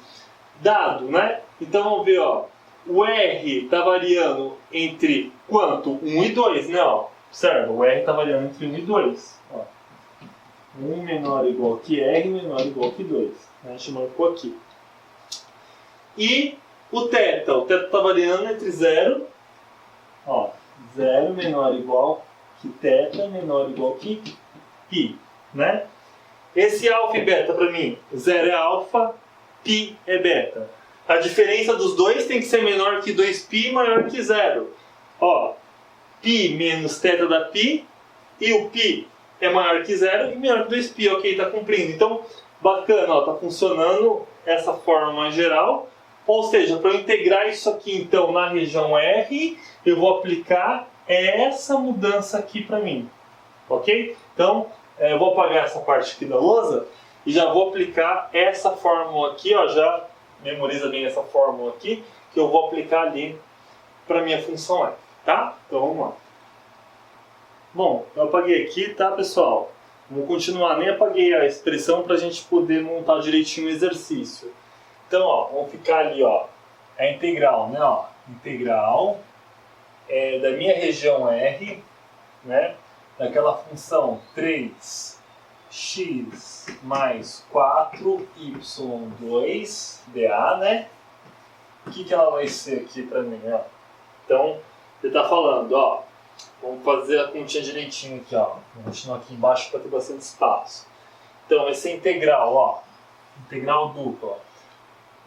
Dado, né? Então vamos ver, ó. O R está variando entre quanto? 1 e 2, né? Ó. Observa, o R está variando entre 1 e 2. Ó. 1 menor ou igual que R, menor ou igual que 2. A gente marcou aqui. E o θ está variando entre 0, ó, 0 menor ou igual que θ, menor ou igual que π, né? Esse alfa e beta para mim, 0 é alfa, π é beta. A diferença dos dois tem que ser menor que 2π e maior que 0. Ó, π menos θ da π, e o π é maior que 0 e menor que 2π, ok, está cumprindo. Então, bacana, ó, tá funcionando essa forma geral. Ou seja, para eu integrar isso aqui então na região R, eu vou aplicar essa mudança aqui para mim. Ok? Então, eu vou apagar essa parte aqui da lousa e já vou aplicar essa fórmula aqui, ó, já memoriza bem essa fórmula aqui, que eu vou aplicar ali para minha função F, tá? Então vamos lá. Bom, eu apaguei aqui, tá, pessoal? Vou continuar, nem apaguei a expressão para a gente poder montar direitinho o exercício. Então, ó, vamos ficar ali, ó, a integral, né, ó, integral da minha região R, né, daquela função 3x mais 4y2 dA, né, o que ela vai ser aqui para mim, ó. Então, ele está falando, ó, vamos fazer a continha direitinho aqui, ó, vou continuar aqui embaixo para ter bastante espaço. Então, essa integral, ó, integral dupla, ó,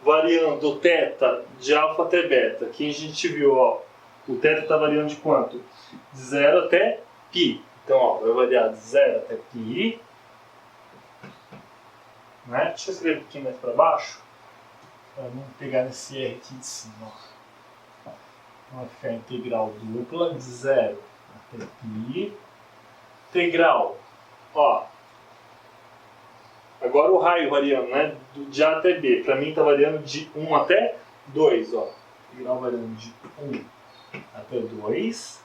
variando o θ de alfa até beta. Aqui a gente viu, ó, o θ está variando de quanto? De 0 até π. Então, ó, vai variar de 0 até π. Né? Deixa eu escrever um pouquinho mais para baixo, para não pegar nesse R aqui de cima. Ó. Vai ficar a integral dupla de 0 até π. Integral, ó. Agora o raio variando, né? De A até B. Para mim está variando de 1 até 2. Ó. Integral variando de 1 até 2.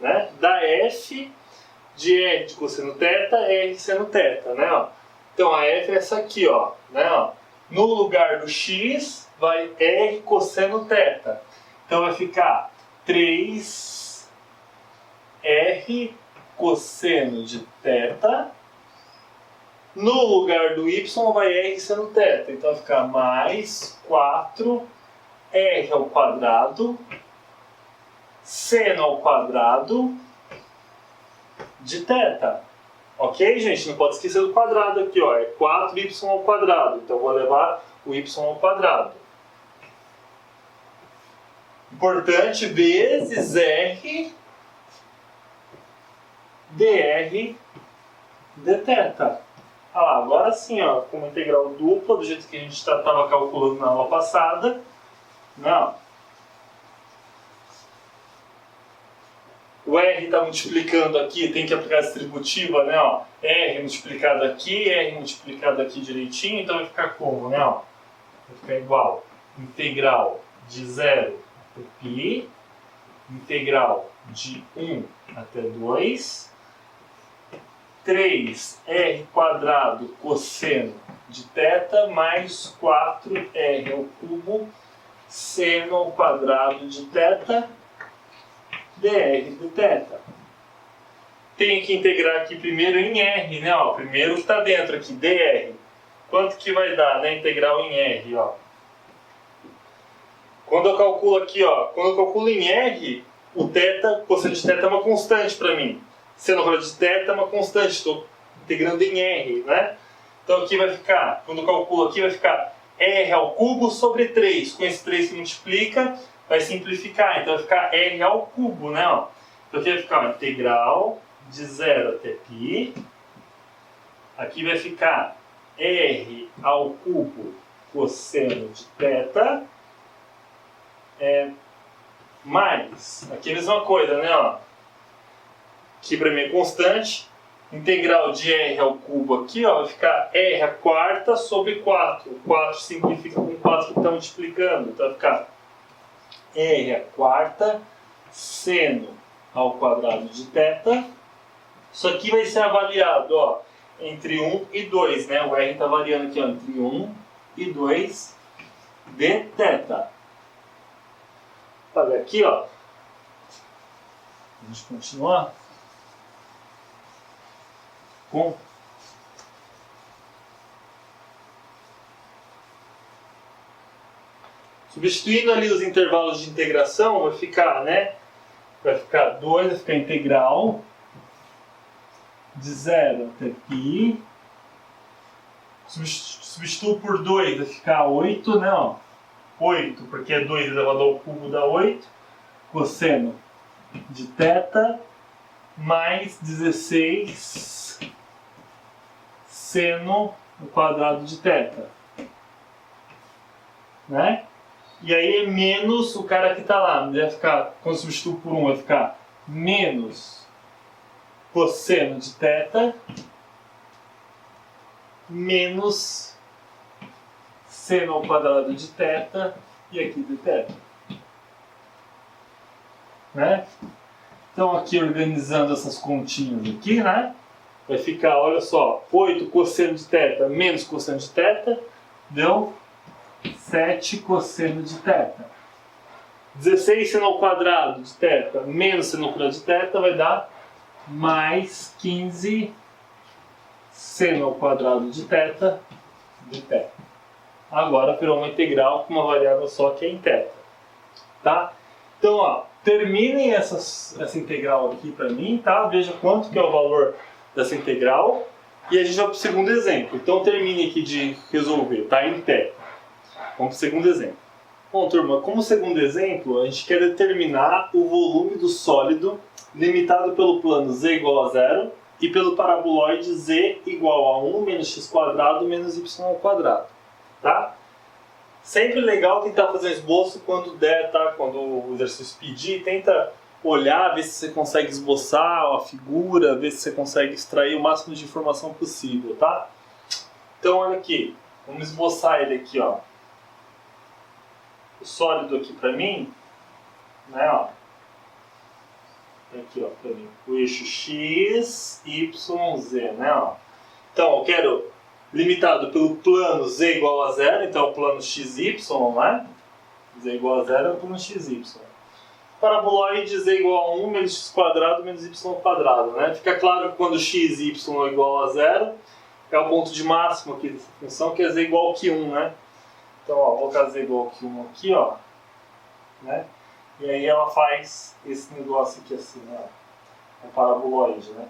Né? Da F de R de cosseno θ, R seno θ. Né? Ó. Então a F é essa aqui. Ó. Né? Ó. No lugar do X vai R cosseno θ. Então vai ficar 3 R cosseno de θ. No lugar do y vai R seno θ. Então vai ficar mais 4 R ao quadrado seno ao quadrado de θ. Ok, gente? Não pode esquecer do quadrado aqui, ó. É 4y ao quadrado. Então eu vou levar o y ao quadrado. Importante, vezes R dr dθ. Ah lá, agora sim, ó, com uma integral dupla, do jeito que a gente estava calculando na aula passada. Não. O R está multiplicando aqui, tem que aplicar a distributiva, né? Ó. R multiplicado aqui, R multiplicado aqui direitinho, então vai ficar como, né? Ó? Vai ficar igual. Integral de 0 até π, integral de 1 até 2, 3r quadrado cosseno de θ mais 4r ao cubo seno ao quadrado de θ dr dθ. Tem que integrar aqui primeiro em R, né? Ó, primeiro o que está dentro aqui, dr. Quanto que vai dar, né? Integral em R, ó. Quando eu calculo aqui, ó, quando eu calculo em R, o θ, cosseno de θ é uma constante para mim. Seno ao quadrado de θ é uma constante, estou integrando em R, né? Então aqui vai ficar, quando eu calculo aqui, vai ficar R ao cubo sobre 3. Com esse 3 que multiplica, vai simplificar, então vai ficar R ao cubo, né? Ó. Então aqui vai ficar ó, integral de 0 até π. Aqui vai ficar R ao cubo cosseno de θ. Mais, aqui é a mesma coisa, né? Ó. Aqui para mim é constante. Integral de R ao cubo aqui, ó, vai ficar R a quarta sobre 4. O 4 simplifica com 4 que está multiplicando. Então vai ficar R a quarta seno ao quadrado de θ. Isso aqui vai ser avaliado, ó, entre 1 e 2, né? O R está variando aqui, ó, entre 1 e 2 dθ. Olha aqui, ó. Vamos continuar com substituindo ali os intervalos de integração, vai ficar, né? Vai ficar 2, vai ficar integral de 0 até π. Substituo por 2, vai ficar 8, né? Ó. 8, porque é 2 elevado ao cubo dá 8. Cosseno de θ mais 16 seno ao quadrado de θ. Né? E aí é menos o cara que está lá. Vai ficar, quando substituo por 1, vai ficar menos cosseno de θ menos seno ao quadrado de θ e aqui de θ. Né? Então aqui organizando essas continhas aqui, né? Vai ficar, olha só, 8 cosseno de θ menos cosseno de θ deu 7 cosseno de θ. 16 seno ao quadrado de θ menos seno ao quadrado de θ vai dar mais 15 seno ao quadrado de θ de θ. Agora virou uma integral com uma variável só que é em θ. Tá? Então, ó, terminem essa integral aqui para mim, tá? Veja quanto que é o valor dessa integral e a gente vai para o segundo exemplo. Então termine aqui de resolver, tá? Em θ. Vamos para o segundo exemplo. Bom, turma, como segundo exemplo, a gente quer determinar o volume do sólido limitado pelo plano z igual a 0 e pelo paraboloide z igual a 1 menos x quadrado menos y ao quadrado. Tá? Sempre legal tentar fazer um esboço quando der, tá? Quando o exercício pedir, tenta olhar, ver se você consegue esboçar a figura, ver se você consegue extrair o máximo de informação possível, tá? Então, olha aqui, vamos esboçar ele aqui, ó. O sólido aqui para mim, né, ó. Aqui, ó, para mim, o eixo x, y, z, né, ó. Então, eu quero limitado pelo plano z igual a 0, então o plano xy, né? Z igual a 0 é o plano xy. paraboloide z igual a 1 menos x quadrado menos y quadrado, né? Fica claro que quando x e y é igual a zero, é o ponto de máximo aqui dessa função, que é z igual que 1, né? Então, ó, vou colocar z igual que 1 aqui, ó, né? E aí ela faz esse negócio aqui assim, né? É paraboloide, né?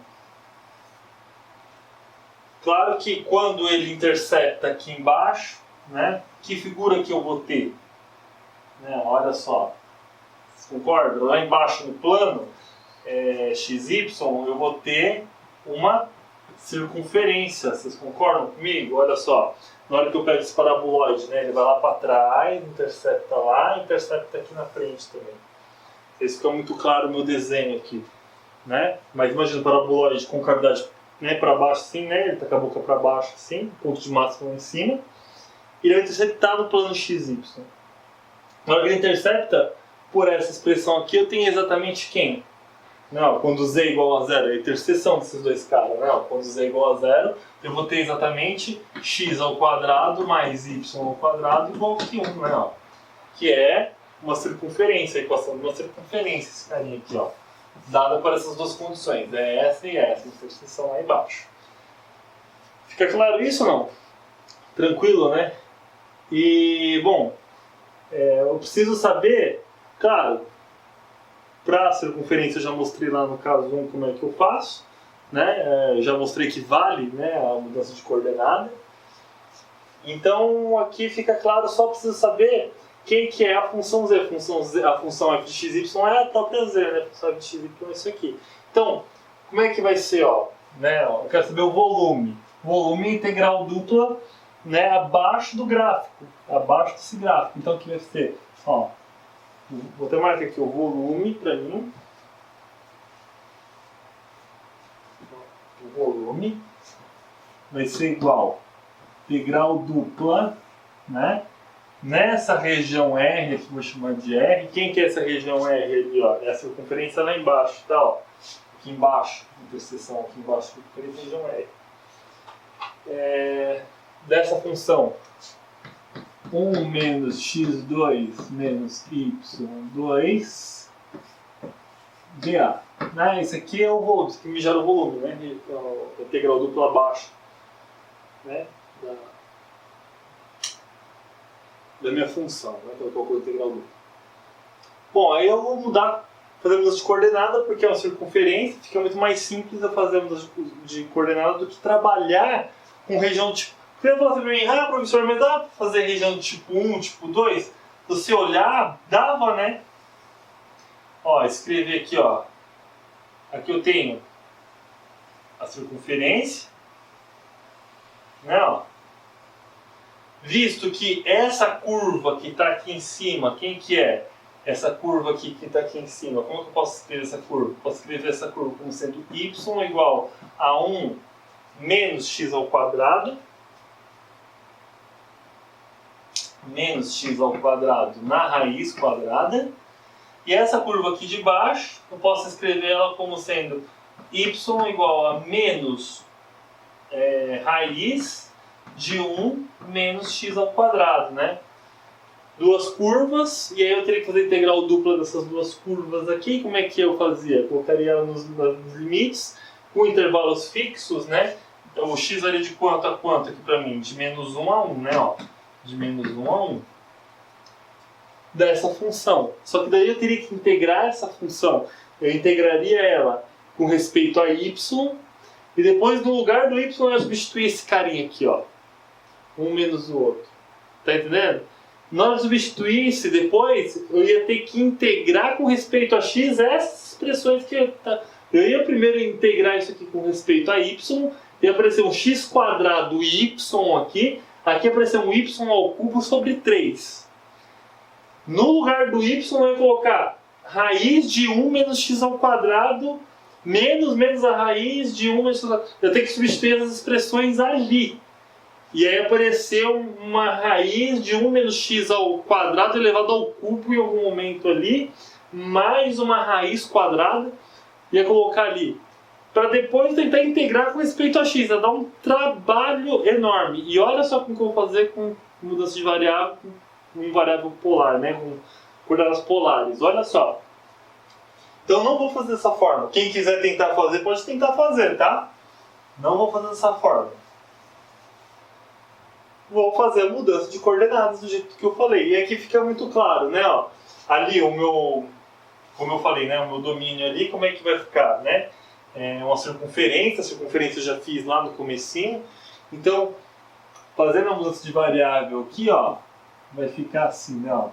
Claro que quando ele intercepta aqui embaixo, né? Que figura que eu vou ter? Né? Olha só. Vocês concordam? Lá embaixo no plano, XY, eu vou ter uma circunferência. Vocês concordam comigo? Olha só. Na hora que eu pego esse paraboloide, né? Ele vai lá para trás, intercepta lá, intercepta aqui na frente também. Esse fica muito claro o meu desenho aqui, né? Mas imagina o paraboloide com cavidade, né, para baixo assim, né? Ele tá com a boca para baixo assim, ponto de máximo lá em cima. E ele vai interceptar no plano XY. Na hora que ele intercepta, por essa expressão aqui, eu tenho exatamente quem? Não, quando z é igual a zero, é a interseção desses dois caras. Não, quando z é igual a zero, eu vou ter exatamente x ao quadrado mais y ao quadrado igual que 1, né? Ó, que é uma circunferência, a equação de uma circunferência, esse carinha aqui, ó. Dada por essas duas condições, é essa e essa, interseção lá embaixo. Fica claro isso ou não? Tranquilo, né? E, bom, eu preciso saber, claro, para a circunferência eu já mostrei lá no caso 1 como é que eu faço, né? Já mostrei que vale, né, a mudança de coordenada. Então aqui fica claro, só preciso saber quem que é a função z. A função f de xy é a própria z, né? A função f de xy é isso aqui. Então, como é que vai ser, ó? Né, ó, eu quero saber o volume. Volume integral dupla, né, abaixo do gráfico, abaixo desse gráfico. Então aqui vai ser, ó, vou até marcar aqui o volume para mim. O volume vai ser igual integral dupla, né? Nessa região R, aqui vou chamar de R. Quem que é essa região R ali, ó? É a circunferência lá embaixo, tá? Ó. Aqui embaixo, interseção aqui embaixo, circunferência região R. Dessa função 1 menos x2 menos y2 dA. Né? Esse aqui é o volume, isso aqui me gera o volume, né? A integral dupla abaixo, né? Da minha função, né? Então eu calculo a integral dupla. Bom, aí eu vou fazer mudança de coordenada, porque é uma circunferência, fica muito mais simples eu fazer mudança de coordenada do que trabalhar com região de tipo. Você vai falar assim pra mim, ah, professor, mas dá pra fazer região do tipo 1, tipo 2? Se você olhar, dava, né? Ó, escrever aqui, ó. Aqui eu tenho a circunferência, né, ó. Visto que essa curva que está aqui em cima, quem que é? Essa curva aqui que está aqui em cima, como que eu posso escrever essa curva? Posso escrever essa curva como sendo y igual a 1 menos x ao quadrado, menos x ao quadrado na raiz quadrada. E essa curva aqui de baixo, eu posso escrever ela como sendo y igual a menos raiz de 1 menos x ao quadrado, né? Duas curvas, e aí eu teria que fazer a integral dupla dessas duas curvas aqui. Como é que eu fazia? Eu colocaria ela nos limites, com intervalos fixos, né? Então, o x varia de quanto a quanto aqui pra mim? De menos 1 a 1, né? Ó, de menos 1 a 1. Dessa função. Só que daí eu teria que integrar essa função. Eu integraria ela com respeito a y, e depois no lugar do y eu substituir esse carinha aqui, ó. Um menos o outro. Tá entendendo? Na hora de substituir isso depois, eu ia ter que integrar com respeito a x essas expressões que eu ia primeiro integrar isso aqui com respeito a y, ia aparecer um x quadrado y aqui apareceu um y ao cubo sobre 3. No lugar do y eu ia colocar raiz de 1 menos x ao quadrado menos a raiz de 1 menos x ao quadrado. Eu tenho que substituir essas expressões ali. E aí apareceu uma raiz de 1 menos x ao quadrado elevado ao cubo em algum momento ali, mais uma raiz quadrada, ia colocar ali. Para depois tentar integrar com respeito a x, ia dar um trabalho enorme. E olha só como que eu vou fazer com mudança de variável, com variável polar, né? Com coordenadas polares. Olha só. Então não vou fazer dessa forma. Quem quiser tentar fazer, pode tentar fazer, tá? Não vou fazer dessa forma. Vou fazer a mudança de coordenadas do jeito que eu falei. E aqui fica muito claro, né? Ó, ali o meu, como eu falei, né? O meu domínio ali, como é que vai ficar, né? É uma circunferência, a circunferência eu já fiz lá no comecinho. Então, fazendo a mudança de variável aqui, ó, vai ficar assim, né? Ó,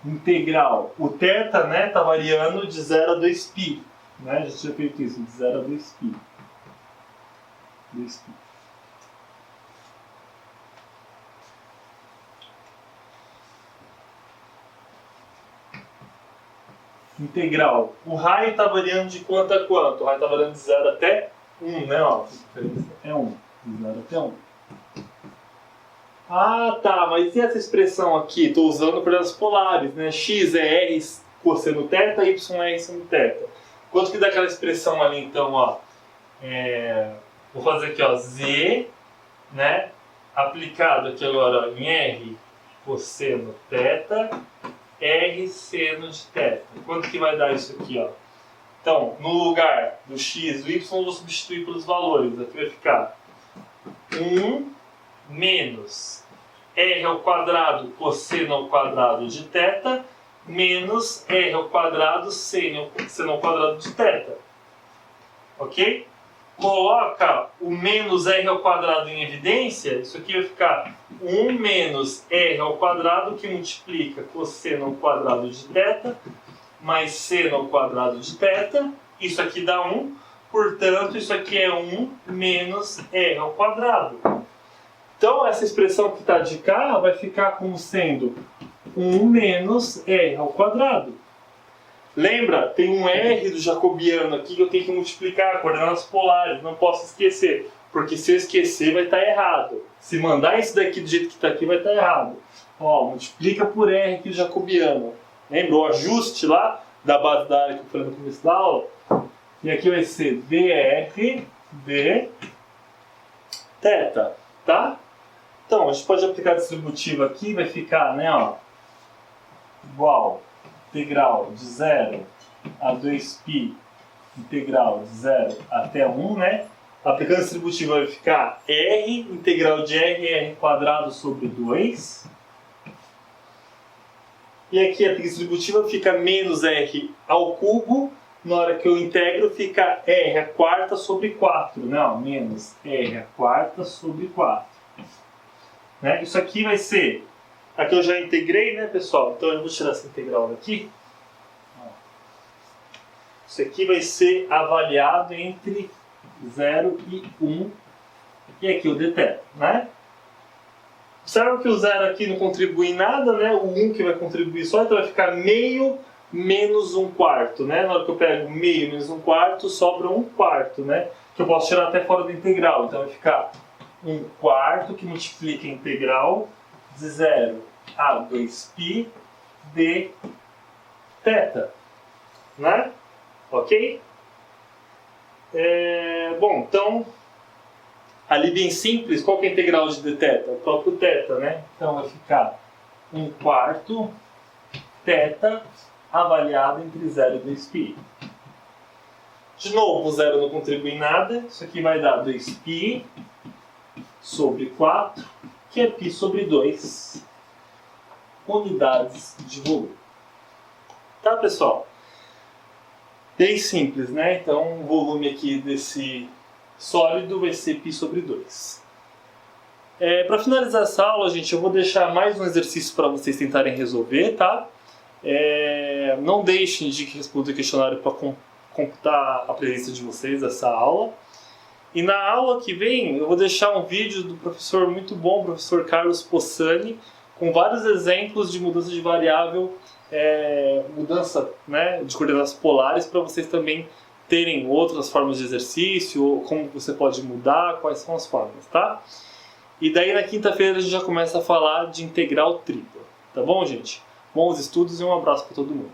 integral. O θ, né, tá variando de 0 a 2π. Né? A gente já fez isso, de 0 a 2π. 2π. Integral. O raio está variando de quanto a quanto? O raio está variando de 0 até 1, né? Ó, a diferença é 1. De 0 até 1. Ah, tá. Mas e essa expressão aqui? Estou usando coordenadas polares, né? X é R cosseno θ, Y é R seno θ. Quanto que dá aquela expressão ali, então, ó? Vou fazer aqui, ó, Z, né? Aplicado aqui agora, ó, em R cosseno θ. R seno de θ. Quanto que vai dar isso aqui, ó? Então, no lugar do x e do y, eu vou substituir pelos valores. Aqui vai ficar 1 menos r ao quadrado cosseno ao quadrado de θ menos r ao quadrado seno ao quadrado de θ. Ok? Coloca o menos r ao quadrado em evidência, isso aqui vai ficar 1 menos r ao quadrado, que multiplica cosseno ao quadrado de θ, mais seno ao quadrado de θ, isso aqui dá 1, portanto, isso aqui é 1 menos r ao quadrado. Então, essa expressão que está de cá vai ficar como sendo 1 menos r ao quadrado. Lembra, tem um R do jacobiano aqui que eu tenho que multiplicar, coordenadas polares, não posso esquecer. Porque se eu esquecer vai estar errado. Se mandar isso daqui do jeito que está aqui vai estar errado. Ó, multiplica por R aqui do jacobiano. Lembra o ajuste lá da base da área que eu falei no começo da aula? E aqui vai ser dr d θ, tá? Então, a gente pode aplicar a distributiva aqui, vai ficar, né, ó, igual integral de 0 a 2π, integral de 0 até 1, né? Aplicando a distributiva vai ficar R, integral de R, R quadrado sobre 2. E aqui a distributiva fica menos R ao cubo, na hora que eu integro fica R a quarta sobre 4, né? Ó, menos R a quarta sobre 4. Né? Isso aqui vai ser... Aqui eu já integrei, né, pessoal? Então eu vou tirar essa integral daqui. Isso aqui vai ser avaliado entre 0 e 1. E aqui o dθ, né? Observa que o 0 aqui não contribui em nada, né? O 1 que vai contribuir só, então vai ficar meio menos 1/4, né? Na hora que eu pego meio menos 1/4, sobra 1/4, né? Que eu posso tirar até fora da integral. Então vai ficar 1/4 que multiplica a integral de 0 a 2π d θ, né? Ok? Bom, então, ali bem simples, qual que é a integral de dθ? O próprio θ, né? Então vai ficar 1/4 θ avaliado entre 0 e 2π. De novo, o 0 não contribui em nada, isso aqui vai dar 2π sobre 4, que é π sobre 2 unidades de volume. Tá, pessoal? Bem simples, né? Então, o volume aqui desse sólido vai ser π sobre 2. Para finalizar essa aula, gente, eu vou deixar mais um exercício para vocês tentarem resolver, tá? Não deixem de responder o questionário para computar a presença de vocês nessa aula. E na aula que vem, eu vou deixar um vídeo do professor muito bom, o professor Carlos Possani, com vários exemplos de mudança de variável, mudança, né, de coordenadas polares, para vocês também terem outras formas de exercício, ou como você pode mudar, quais são as formas, tá? E daí na quinta-feira a gente já começa a falar de integral tripla, tá bom, gente? Bons estudos e um abraço para todo mundo.